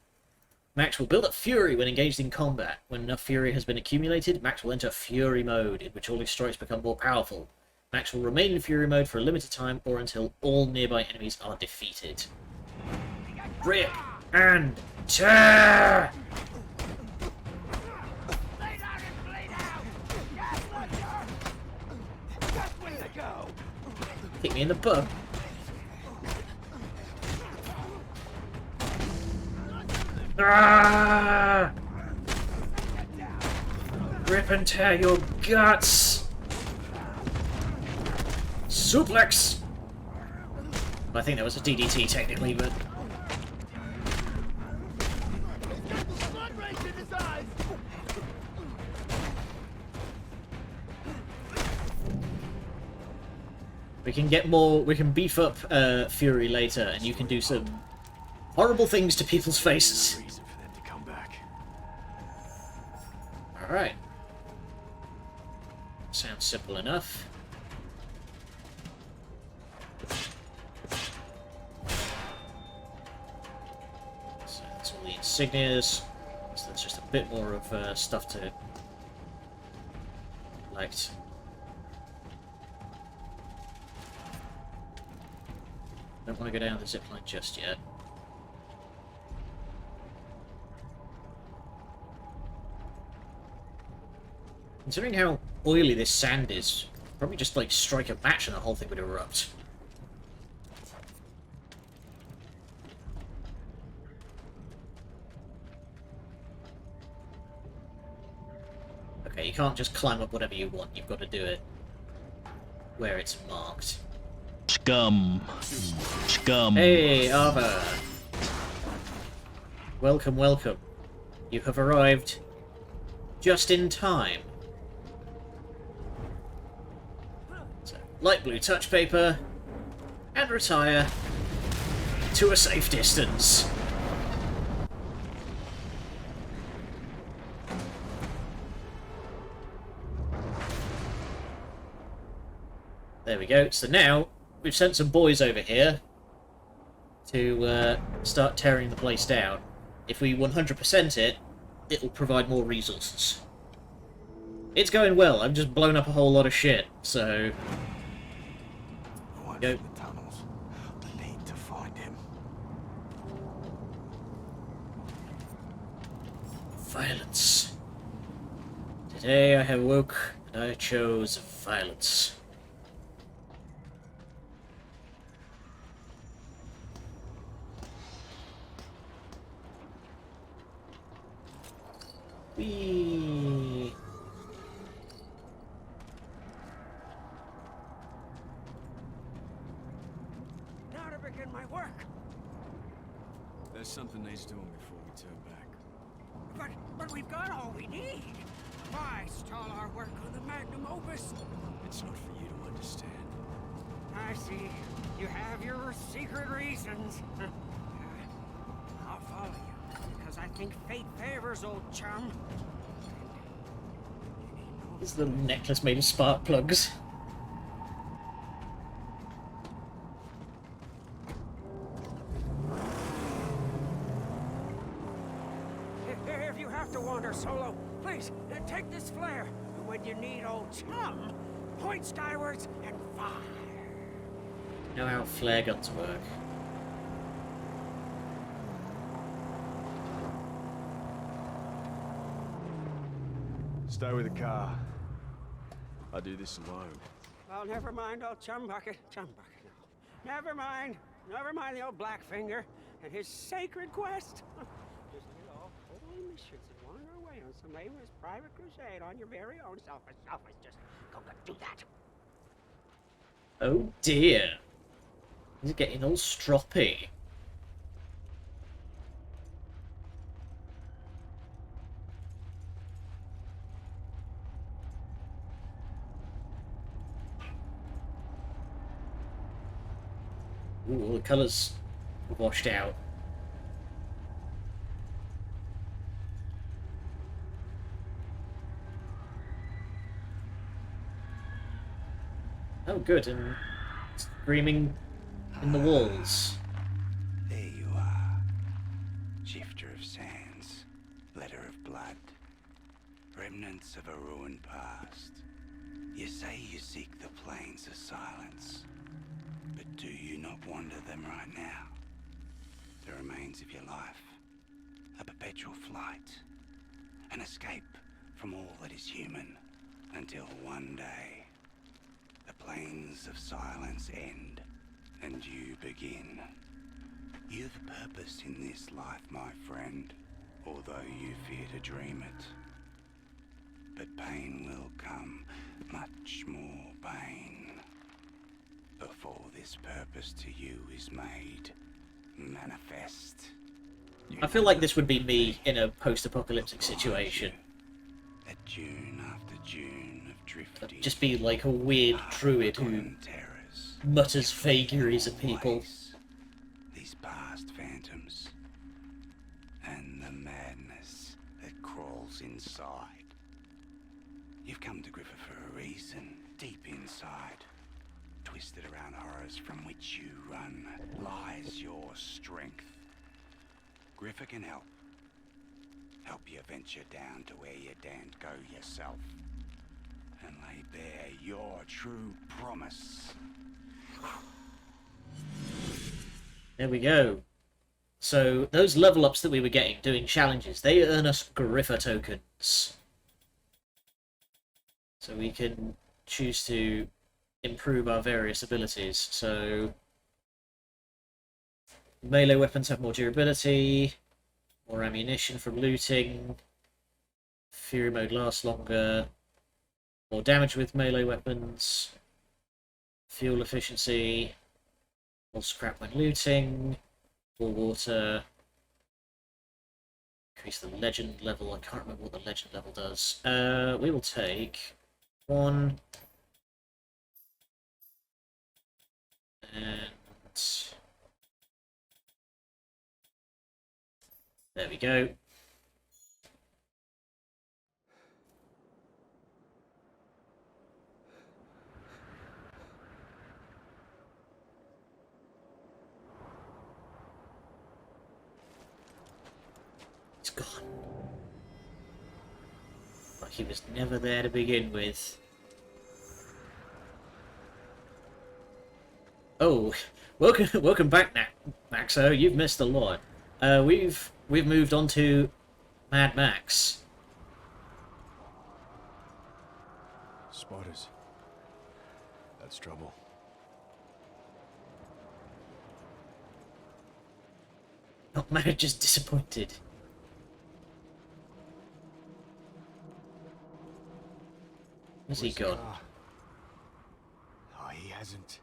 Max will build up Fury when engaged in combat. When enough Fury has been accumulated, Max will enter Fury mode, in which all his strikes become more powerful. Max will remain in Fury mode for a limited time, or until all nearby enemies are defeated. Rip and tear! Kick me in the butt. Ah! Rip and tear your guts! Suplex! I think that was a DDT technically, but... we can beef up Fury later, and you can do some horrible things to people's faces. Reason for them to come back. Alright. Sounds simple enough. So that's all the insignias. So that's just a bit more of stuff to collect. Don't want to go down the zipline just yet. Considering how oily this sand is, probably just like strike a match and the whole thing would erupt. Okay, you can't just climb up whatever you want, you've got to do it where it's marked. Scum. Scum. Hey, Ava! Welcome, welcome. You have arrived just in time. So, light blue touch paper, and retire to a safe distance. There we go. So now, we've sent some boys over here to start tearing the place down. If we 100% it, it'll provide more resources. It's going well. I've just blown up a whole lot of shit, so... One Go. from the tunnels. I need to find him. Violence. Today I have woke and I chose violence. Whee! Now to begin my work. There's something needs doing before we turn back. But we've got all we need. Why stall our work on the Magnum Opus? It's not for you to understand. I see. You have your secret reasons. I'll follow you, because I think fate favors, old chum. This little necklace made of spark plugs. If you have to wander solo, please take this flare. When you need old chum, point skywards and fire. You know how flare guns work. Stay with the car. I do this alone. Well, never mind old chum bucket now. Never mind the old Blackfinger and his sacred quest. Just get off holy missions and wander away on some aimless private crusade on your very own selfish. Just go do that. Oh dear. He's getting all stroppy. Ooh, all the colours washed out. Oh, good, and screaming in the walls. There you are. Shifter of sands, letter of blood, remnants of a ruined past. You say you seek the plains of silence, but do you not wander them right now? The remains of your life, a perpetual flight, an escape from all that is human, until one day the plains of silence end and you begin. You've a purpose in this life, my friend, although you fear to dream it. But pain will come, much more pain, before this purpose to you is made manifest. I feel like this would be me in a post-apocalyptic situation. A June after June of drifting. Just be like a weird druid who terrors, mutters vagaries at people. these past phantoms, and the madness that crawls inside. You've come to Griffa for a reason. Deep inside, twisted around horrors from which you run, lies your strength. Griffa can help. Help you venture down to where you daren't go yourself, and lay bare your true promise. There we go. So those level ups that we were getting doing challenges, they earn us Griffa tokens. So we can choose to improve our various abilities. So melee weapons have more durability, more ammunition from looting, Fury mode lasts longer, more damage with melee weapons, fuel efficiency, more scrap when looting, more water, increase the legend level. I can't remember what the legend level does. We will take one and there we go. It's gone. Like he was never there to begin with. Oh, welcome back, Maxo. You've missed a lot. We've moved on to Mad Max. Spotters. That's trouble. Not mad, just disappointed. Where's he Where's the gone? car? Oh, he hasn't.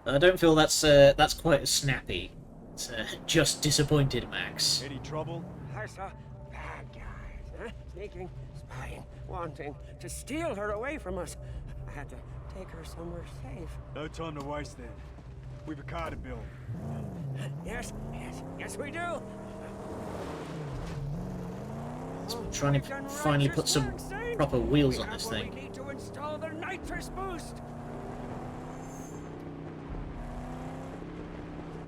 I don't feel that's quite as snappy. It's just disappointed, Max. Any trouble? I saw bad guys, huh? Sneaking, spying, wanting to steal her away from us. I had to take her somewhere safe. No time to waste then. We've a car to build. Yes, we do. Trying We've to done finally righteous put some work, Saint. proper wheels We on have this what thing. We need to install the nitrous boost.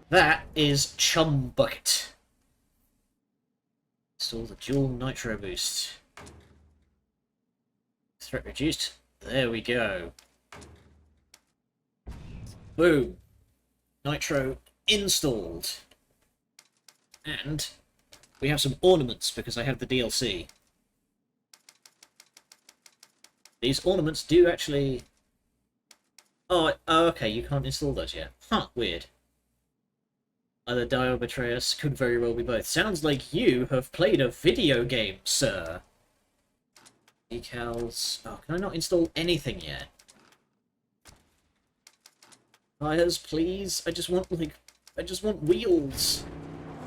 That is Chum Bucket. Install the dual nitro boost. Threat reduced. There we go. Boom. Nitro installed. And we have some ornaments because I have the DLC. These ornaments do actually... Oh, okay, you can't install those yet. Huh, weird. Either die or betray us, could very well be both. Sounds like you have played a video game, sir. Decals... Oh, can I not install anything yet? Tires, please? I just want, like... I just want wheels.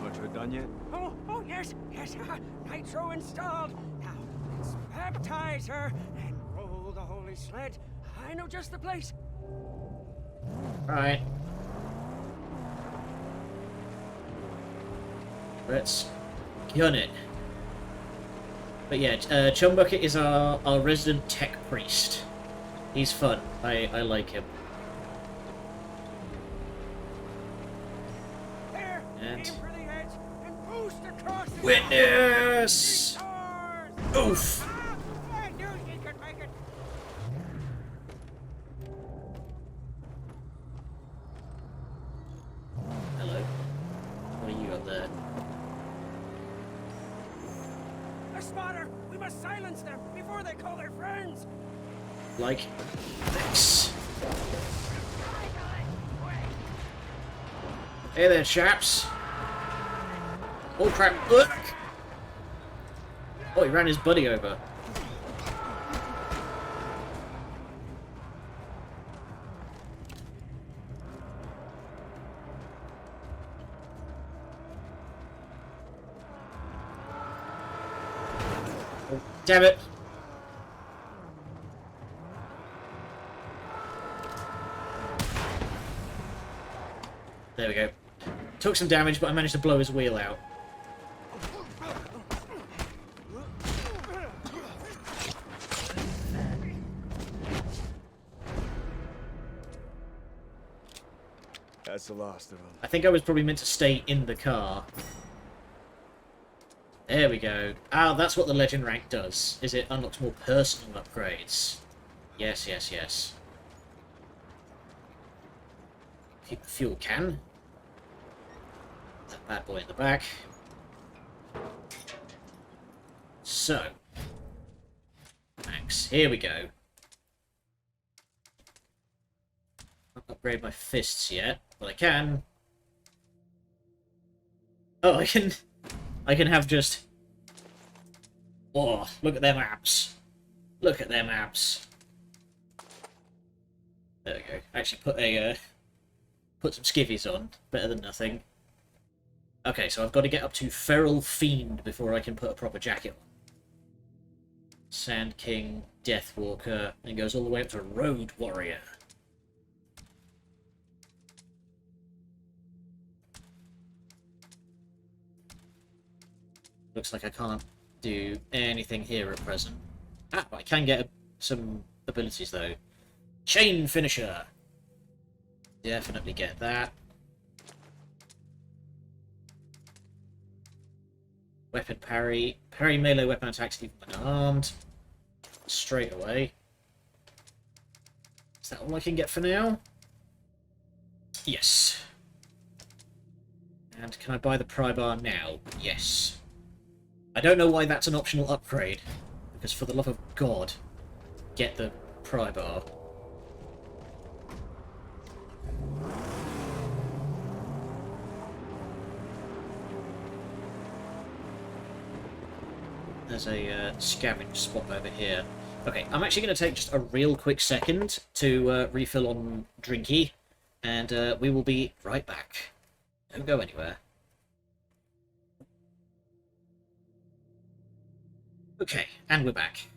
Nitro done yet? Oh, yes. Nitro installed. Now, let's baptize her and roll the holy sled. I know just the place. Right. Let's gun it. But yeah, Chumbucket is our resident tech priest. He's fun. I like him. There, And- aim for the edge and boost across the Witness! doors. Oof! I knew she could make it. Hello. What are you up there? A spotter! We must silence them before they call their friends! Like this. Hey there, chaps. Oh crap! Look! Oh, he ran his buddy over. Oh, damn it! There we go. Took some damage, but I managed to blow his wheel out. That's the last of them. I think I was probably meant to stay in the car. There we go. Ah, that's what the legend rank does. Is it unlocks more personal upgrades? Yes, yes, yes. Fuel can. That bad boy in the back. So. Max, here we go. Not upgrade my fists yet, but I can. Oh, I can have just... Oh, look at them abs. Look at them abs. There we go. Actually put some skivvies on. Better than nothing. Okay, so I've got to get up to Feral Fiend before I can put a proper jacket on. Sand King, Deathwalker, and goes all the way up to Road Warrior. Looks like I can't do anything here at present. Ah, but I can get some abilities though. Chain Finisher! Definitely get that. Weapon parry. Parry melee weapon attacks even when unarmed. Straight away. Is that all I can get for now? Yes. And can I buy the pry bar now? Yes. I don't know why that's an optional upgrade. Because for the love of God, get the pry bar. There's a scavenge spot over here. Okay, I'm actually going to take just a real quick second to refill on Drinky, and we will be right back. Don't go anywhere. Okay, and we're back.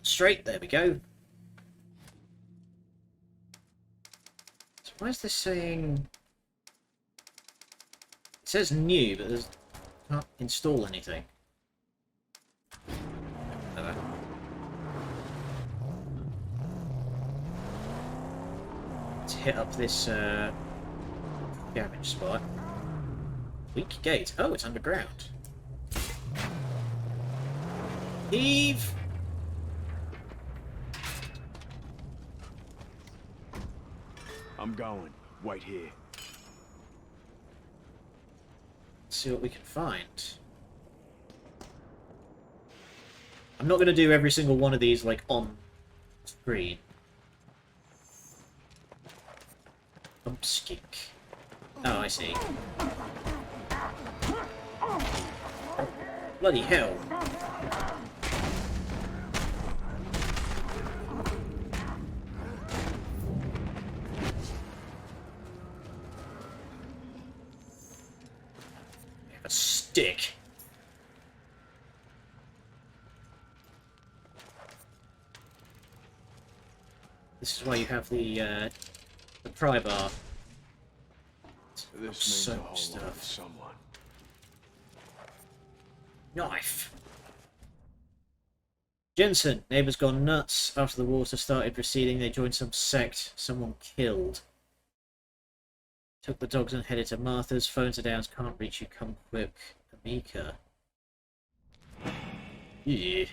straight. There we go. So why is this saying... It says new, but there's... Can't install anything. Let's hit up this garage spot. Weak gate. Oh, it's underground. Heave! I'm going. Wait here. Let's see what we can find. I'm not going to do every single one of these, like, on screen. Skink. Oh, I see. Bloody hell. A stick. This is why you have the pry bar. This means So a much whole lot stuff. to someone. Knife. Jensen, neighbours gone nuts. After the water started receding, they joined some sect. Someone killed. Took the dogs and headed to Martha's. Phones are down. Can't reach you. Come quick. Amika. Yeah.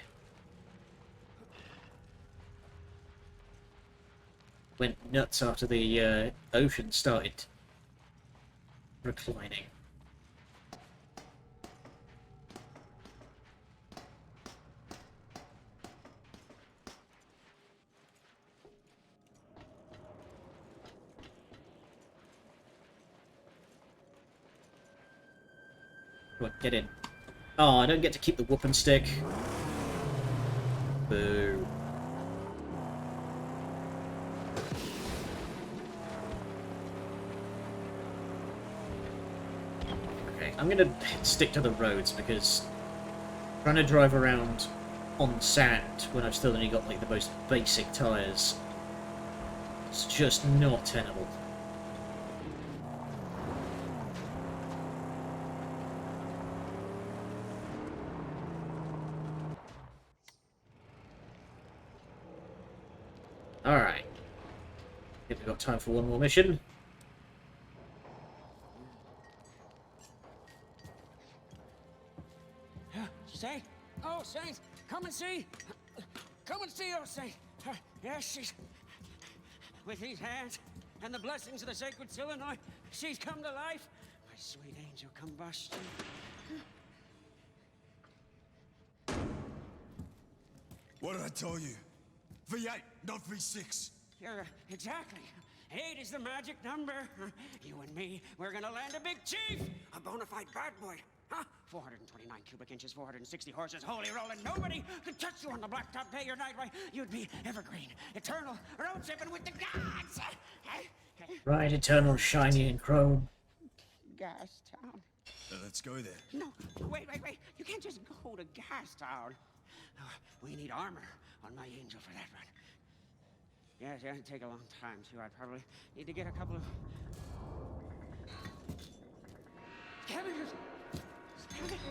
Went nuts after the ocean started reclining. Come on, get in. Oh, I don't get to keep the whooping stick. Boo. Okay, I'm gonna stick to the roads because trying to drive around on sand when I've still only got like the most basic tyres, it's just not tenable. Alright. I think we've got time for one more mission. Saint? Oh, Saint, come and see. Come and see, oh, Saint. Yes, she's... With these hands and the blessings of the sacred Illinois, she's come to life. My sweet angel combustion. What did I tell you? V8, not V6. You're exactly. 8 is the magic number. You and me, we're gonna land a big chief. A bona fide bad boy. Huh? 429 cubic inches, 460 horses, holy rolling. Nobody could touch you on the blacktop day or night. Why, you'd be evergreen, eternal, road tripping with the gods. Right, eternal, shiny, and chrome. Gas town. Let's go there. No, wait. You can't just go to Gas Town. We need armor on my angel for that run. Yes, it'd take a long time, too. I'd probably need to get a couple of... Scavengers!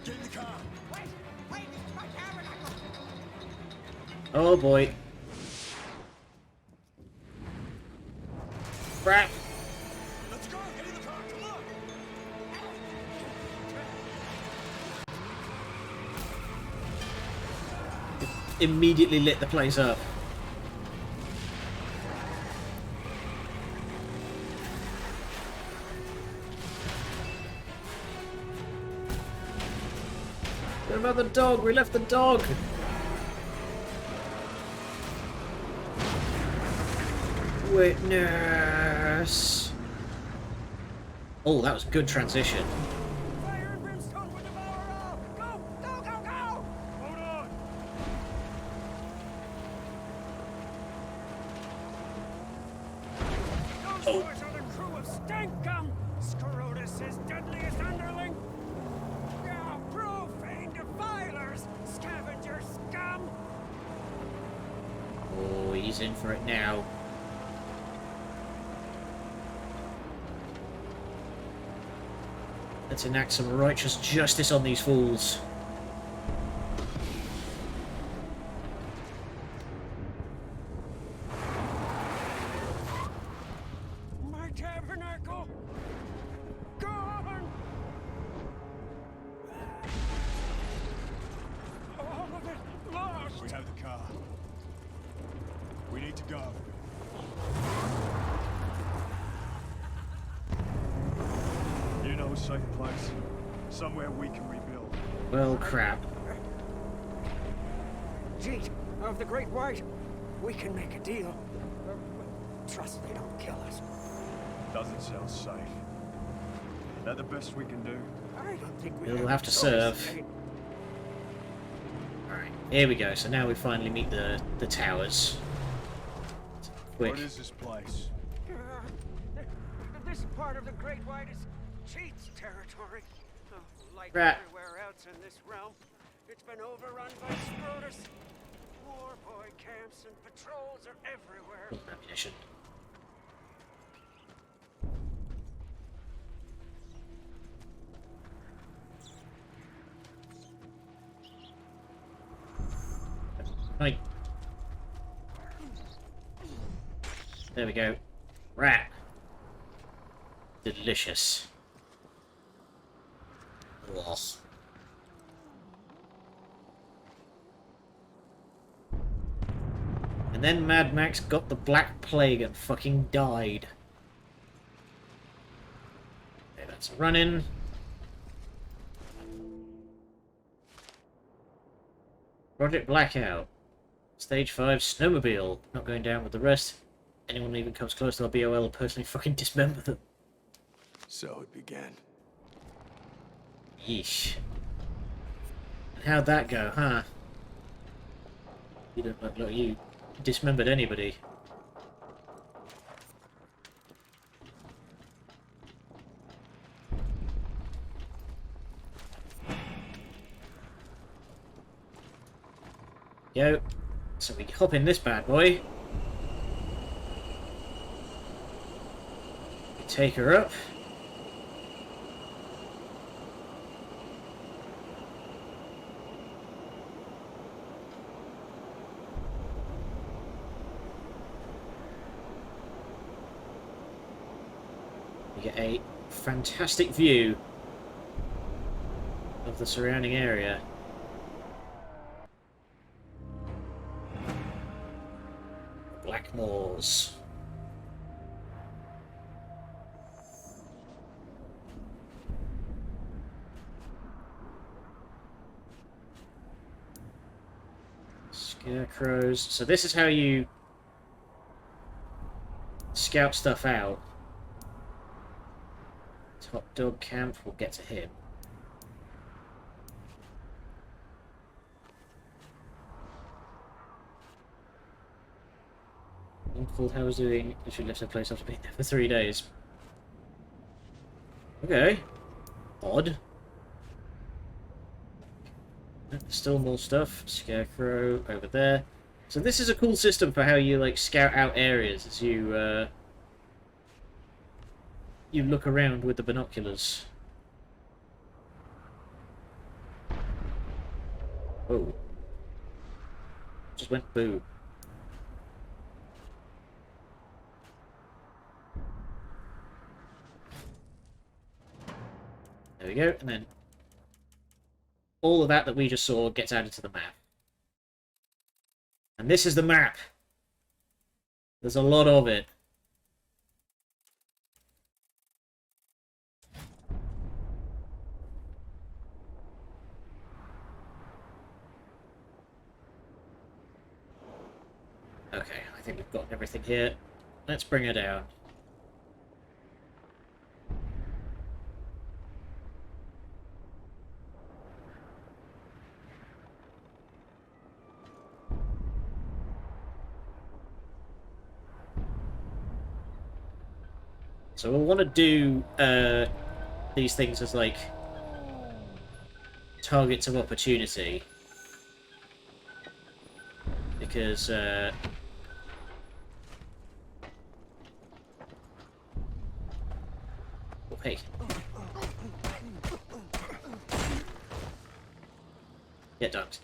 Get in the car. Wait, my camera! Oh boy. Crap. Let's go. Get in the car. Come on. Immediately lit the place up. What about the dog? We left the dog. Witness. Oh, that was a good transition. Fire and brimstone will devour all! Go! Hold on! Those boys are the crew of Stankum! Scrotus' deadliest underling! Yeah, profane defilers! Scavenger scum! He's in for it now. Let's enact some righteous justice on these fools. My tabernacle! Gone! All of it lost! We have the car. We need to go. You know a safe place? Somewhere we can rebuild. Well, crap. Jeet, of the Great White, we can make a deal. Trust they don't kill us. Doesn't sound safe. That the best we can do? I don't think we We'll have have to a choice, serve. Kate. Alright, here we go. So now we finally meet the towers. Quick. What is this place? This part of the Great White is Cheat's territory. Like Right. everywhere else in this realm, it's been overrun by Scrotus. War boy camps and patrols are everywhere. Ammunition. Right. There we go. Rat. Delicious. Ugh. And then Mad Max got the Black Plague and fucking died. Okay, that's a run-in. Project Blackout. Stage 5 snowmobile. Not going down with the rest. Anyone even comes close to our BOL will personally fucking dismember them. So it began. Yeesh. And how'd that go, huh? You don't look like you dismembered anybody. Go. So we hop in this bad boy. We take her up. We get a fantastic view of the surrounding area. Blackmoors. Scarecrows. So this is how you scout stuff out. Top Dog Camp, we'll get to him. Uncalled How's doing literally left her place after being there for 3 days. Okay. Odd. Still more stuff. Scarecrow over there. So this is a cool system for how you like scout out areas as you you look around with the binoculars. Oh. Just went boo. There we go, and then all of that we just saw gets added to the map. And this is the map. There's a lot of it. Okay, I think we've got everything here. Let's bring her down. So we'll want to do these things as like targets of opportunity, because hey. Get dunked.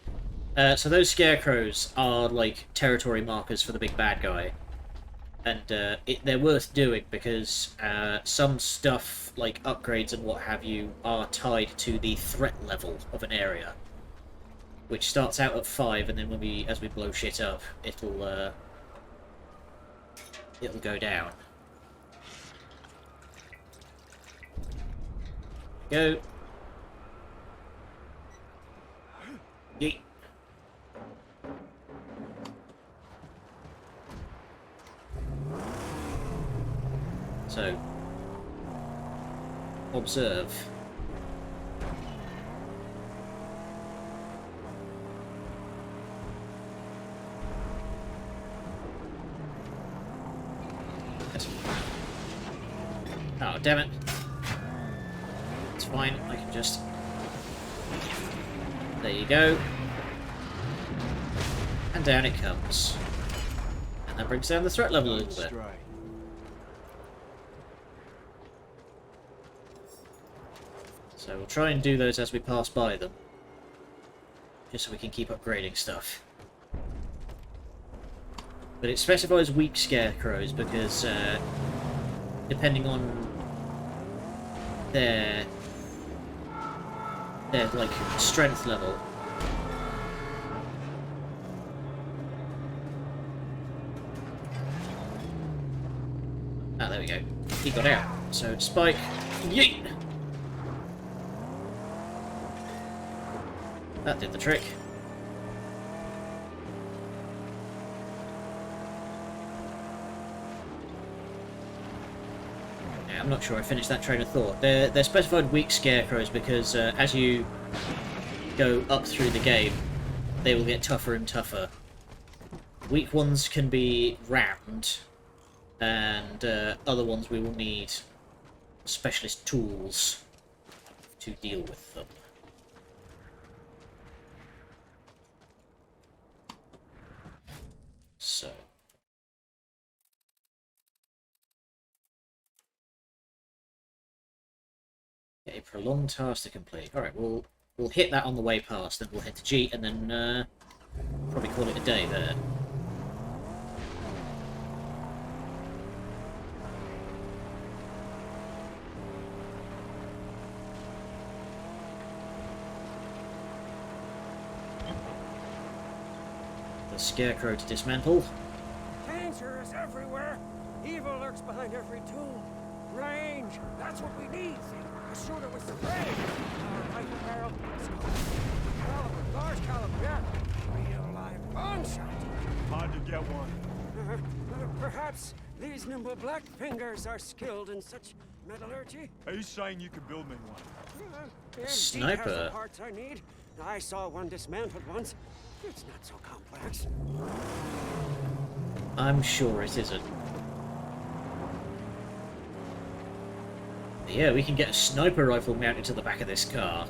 So those scarecrows are like territory markers for the big bad guy. And they're worth doing because some stuff, like upgrades and what have you, are tied to the threat level of an area. Which starts out at 5, and then as we blow shit up, it'll go down. Go. Yeet. So, observe. Yes. Oh, damn it. It's fine, I can just... There you go. And down it comes. And that brings down the threat level a little bit. So we'll try and do those as we pass by them. Just so we can keep upgrading stuff. But it specifies weak scarecrows because depending on their like strength level. Ah, there we go. He got out. So spike. Yeet! That did the trick. Yeah, I'm not sure I finished that train of thought. They're specified weak scarecrows because as you go up through the game, they will get tougher and tougher. Weak ones can be rammed, and other ones we will need specialist tools to deal with them. So. A prolonged task to complete. Alright, we'll hit that on the way past, then we'll head to G, and then probably call it a day there. The scarecrow to dismantle. Danger is everywhere. Evil lurks behind every tool. Range. That's what we need. A shooter with some range. Our rifle barrel. Caliber, large caliber, yeah. Real live gunshot. Hard to get one. Perhaps these nimble black fingers are skilled in such metallurgy. Are you saying you could build me one? Yeah, Sniper. has the parts I need. I saw one dismantled once. It's not so complex. I'm sure it isn't. Yeah, we can get a sniper rifle mounted to the back of this car.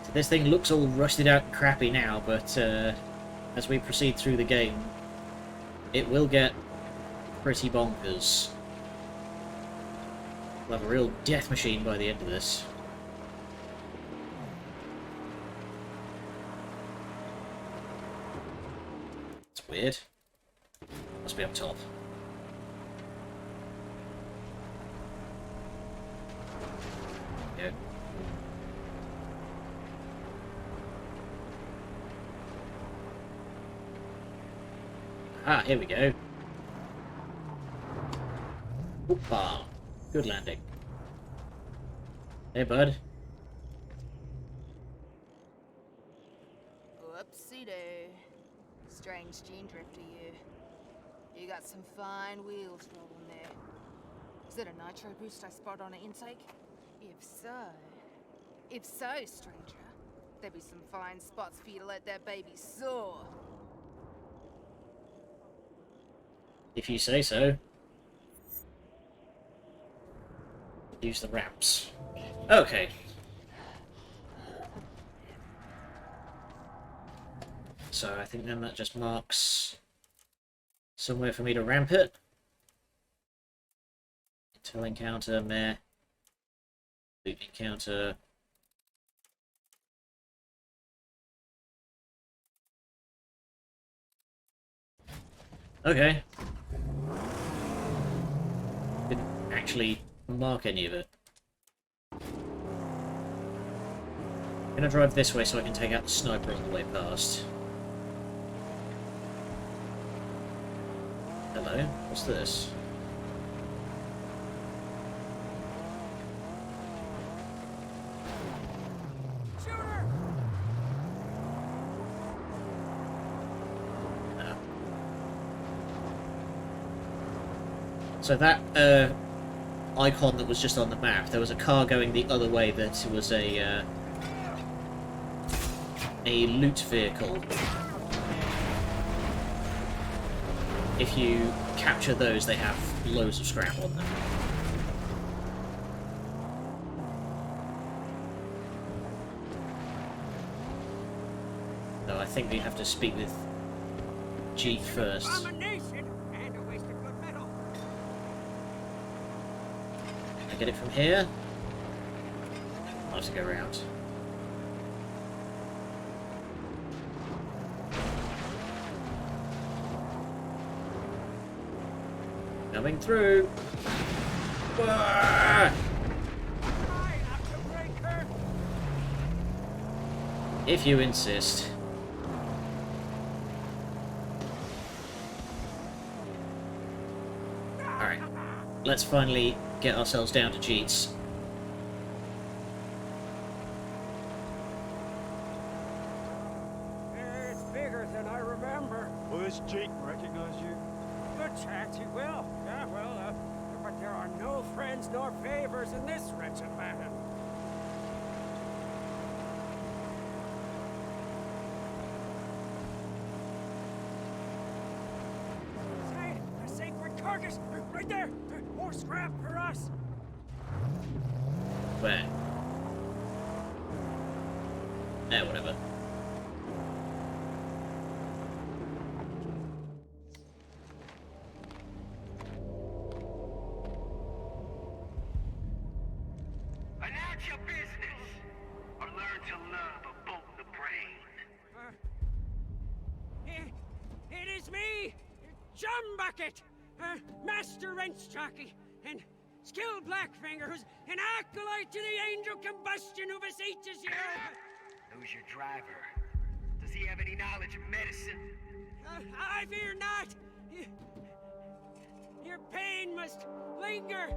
So this thing looks all rusted out and crappy now, but as we proceed through the game, it will get pretty bonkers. We'll have a real death machine by the end of this. It's weird. Must be up top. Yeah. Ah, here we go. Oopah. Good landing. Hey, bud. Whoopsie-doo. Strange gene drifter, you. You got some fine wheels rolling there. Is it a nitro boost I spot on an intake? If so, stranger, there'd be some fine spots for you to let that baby soar. If you say so. Use the ramps. Okay. So I think then that just marks somewhere for me to ramp it. Intel encounter, meh. Loot encounter. Okay. Didn't actually mark any of it. I'm gonna drive this way so I can take out the sniper on the way past. Hello? What's this? No. So that icon that was just on the map, there was a car going the other way that was a loot vehicle. If you capture those, they have loads of scrap on them. So I think we have to speak with Jeet first. Abomination and a waste of good metal. Can I get it from here? I'll have to go around. Coming through. Wah! If you insist. Alright. Let's finally get ourselves down to Jeet's. It's bigger than I remember. Will this Jeep recognize you? Good chance he will. Yeah, well, but there are no friends nor favors in this wretched land. Say, a sacred carcass, right there. More scrap for us. Where? Whatever. Announce your business, or learn to love a bolt in the brain. It is me, Chumbucket, Master Wrench Jockey, and skilled Blackfinger, who's an acolyte to the angel combustion who beseeches you. Who's your driver? Does he have any knowledge of medicine? I fear not. Your pain must linger.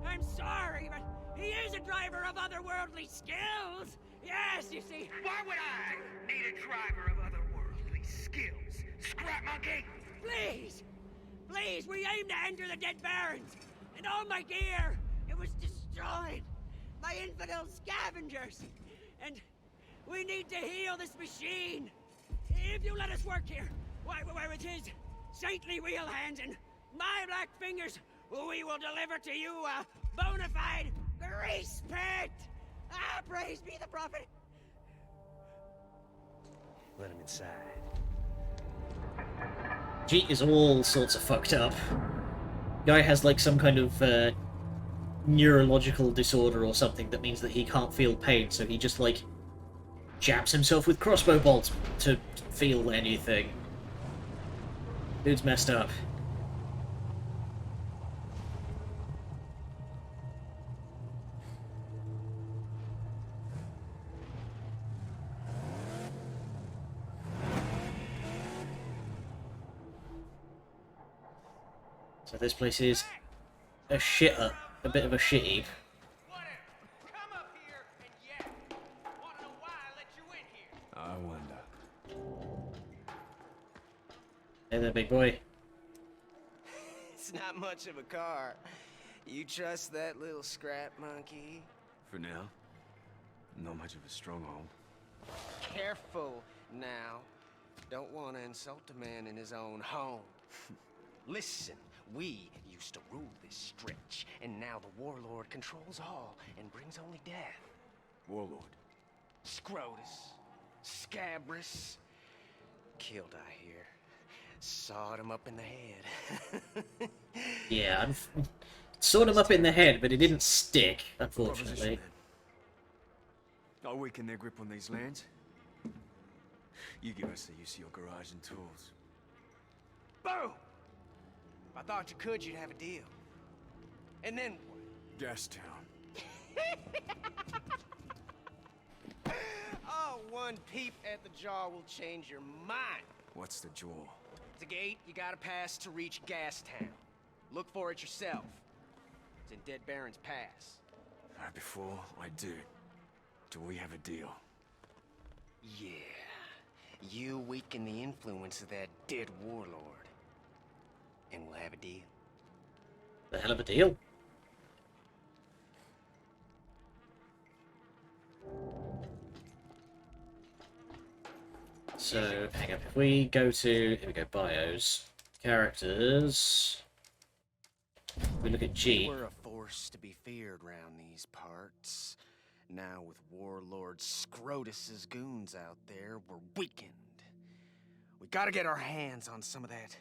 I'm sorry, but he is a driver of otherworldly skills. Yes, you see. Why would I need a driver of otherworldly skills? Scrap monkey! Please, please, we aim to enter the Dead Barrens, and all my gear, it was destroyed by infidel scavengers, and we need to heal this machine. If you let us work here, why with his saintly wheel hands and my black fingers, we will deliver to you a bona fide grease pit. Ah, praise be the prophet. Let him inside. Jeet is all sorts of fucked up. Guy has like some kind of neurological disorder or something that means that he can't feel pain, so he just like jabs himself with crossbow bolts to feel anything. Dude's messed up. So this place is a shitter, a bit of a shit heap. Come up here and yap. Wanna know why I let you in here? I wonder. Hey there, big boy. It's not much of a car. You trust that little scrap monkey? For now, not much of a stronghold. Careful now. Don't want to insult a man in his own home. Listen, we used to rule this stretch, and now the warlord controls all and brings only death. Warlord. Scrotus, Scabrous, killed, I hear. Sawed him up in the head. Yeah, sawed him up in the head, but it didn't stick, Proposition, unfortunately. then. I'll weaken their grip on these lands. You give us the use of your garage and tools. Boom! If I thought you could, you'd have a deal. And then what? Gastown. Oh, one peep at the jaw will change your mind. What's the jaw? It's a gate you gotta pass to reach Gastown. Look for it yourself. It's in Dead Baron's Pass. Before I do we have a deal? Yeah. You weaken the influence of that dead warlord. And we'll have a deal. The hell of a deal. So, hang up. If we go to, here we go, bios, characters, we look at G. We're a force to be feared round these parts. Now with Warlord Scrotus's goons out there, we're weakened. We gotta get our hands on some of that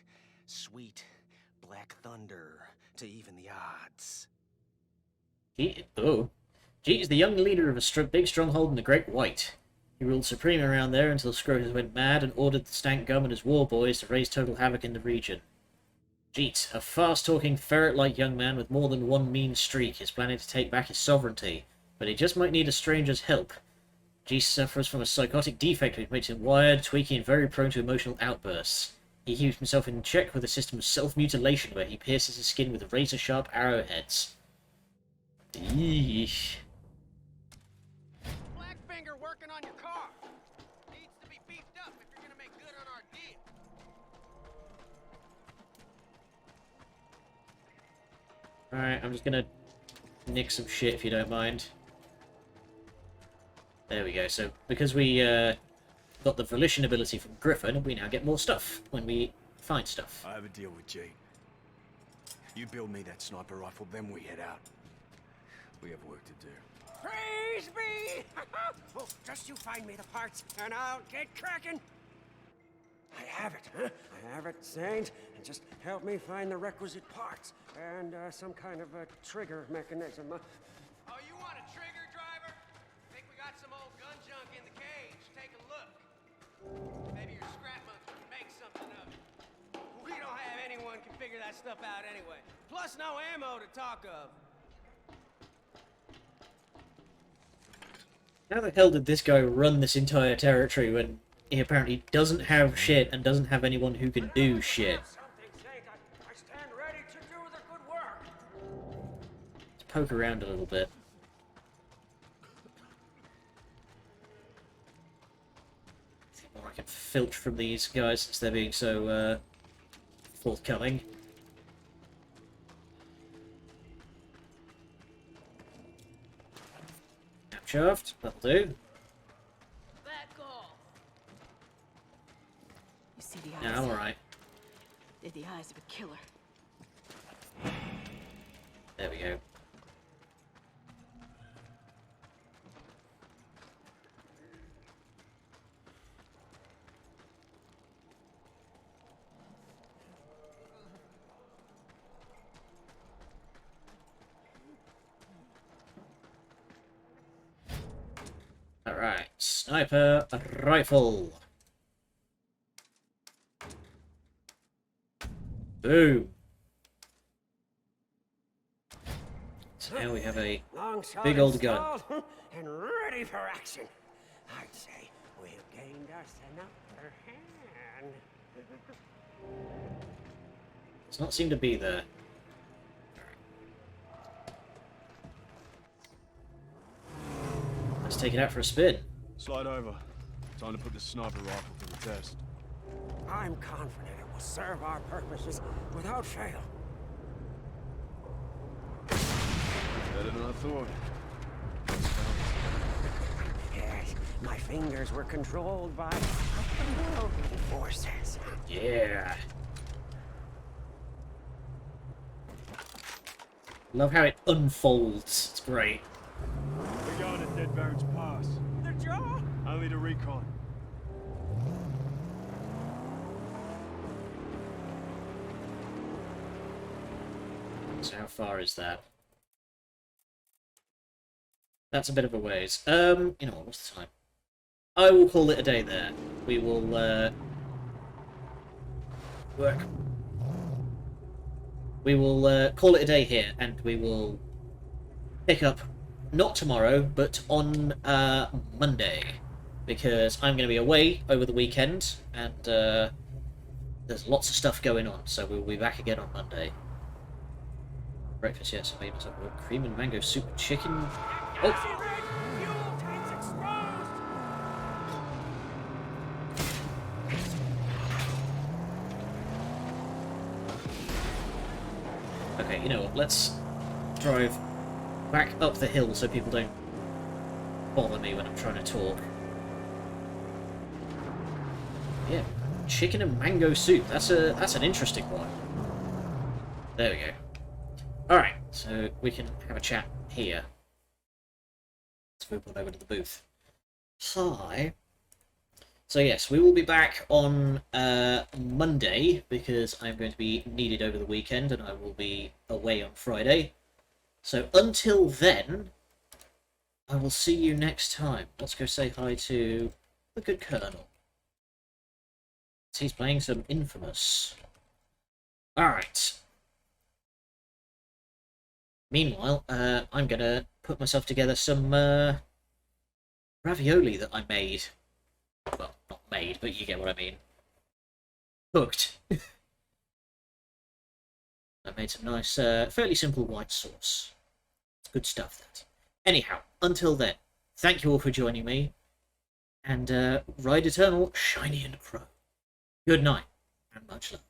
sweet black thunder to even the odds. G is the young leader of a big stronghold in the Great White. He ruled supreme around there until Scrotus went mad and ordered the Stank Gum and his war boys to raise total havoc in the region. Jeet, a fast-talking, ferret-like young man with more than one mean streak, is planning to take back his sovereignty, but he just might need a stranger's help. Jeet suffers from a psychotic defect which makes him wired, tweaky, and very prone to emotional outbursts. He keeps himself in check with a system of self-mutilation where he pierces his skin with razor-sharp arrowheads. Eesh. Blackfinger working on your car. Needs to be beefed up if you're gonna make good on our deal. Alright, I'm just gonna nick some shit if you don't mind. There we go. So, because we got the volition ability from Griffin, we now get more stuff when we find stuff. I have a deal with Jade. You build me that sniper rifle, then we head out. We have work to do. Praise be! Well, just you find me the parts, and I'll get cracking. I have it, huh? I have it, Saint. And just help me find the requisite parts and some kind of a trigger mechanism. Oh, you want a trigger driver? Think we got some old gun junk in the cage. Take a look. Maybe your scrap monkey can make something of it. We don't have anyone can figure that stuff out anyway. Plus no ammo to talk of. How the hell did this guy run this entire territory when he apparently doesn't have shit and doesn't have anyone who can do shit? Something, Saint. I stand ready to do the good work. Let's poke around a little bit. See what I can filch from these guys since they're being so forthcoming. Shaft, that'll do. Back off. You see the eyes? Yeah, I'm alright. They're the eyes of a killer. There we go. Alright, sniper rifle. Boom. So now we have a big old gun. And ready for action. I'd say we've gained us an upper hand. Does not seem to be there. Let's take it out for a spin. Slide over. Time to put the sniper rifle to the test. I'm confident it will serve our purposes without fail. Better than I thought. Yes, my fingers were controlled by otherworldly forces. Yeah. Love how it unfolds. It's great. We're going to Dead Baron's Pass. The jaw? Only to recon. So how far is that? That's a bit of a ways. You know what, what's the time? I will call it a day there. We will, work. We will, call it a day here, and we will pick up, not tomorrow, but on, Monday. Because I'm going to be away over the weekend, and, there's lots of stuff going on, so we'll be back again on Monday. Breakfast, yes, I made myself a cream and mango soup and chicken. Oh! Okay, you know what, let's drive back up the hill so people don't bother me when I'm trying to talk. Yeah, chicken and mango soup, that's an interesting one. There we go. Alright, so we can have a chat here. Let's move on over to the booth. Hi. So yes, we will be back on Monday, because I'm going to be needed over the weekend, and I will be away on Friday. So until then, I will see you next time. Let's go say hi to the good Colonel. He's playing some Infamous. Alright. Meanwhile, I'm gonna put myself together some ravioli that I made. Well, not made, but you get what I mean. Cooked. I made some nice, fairly simple white sauce. Good stuff, that. Anyhow, until then, thank you all for joining me, and Ride Eternal, Shiny and Pro. Good night, and much love.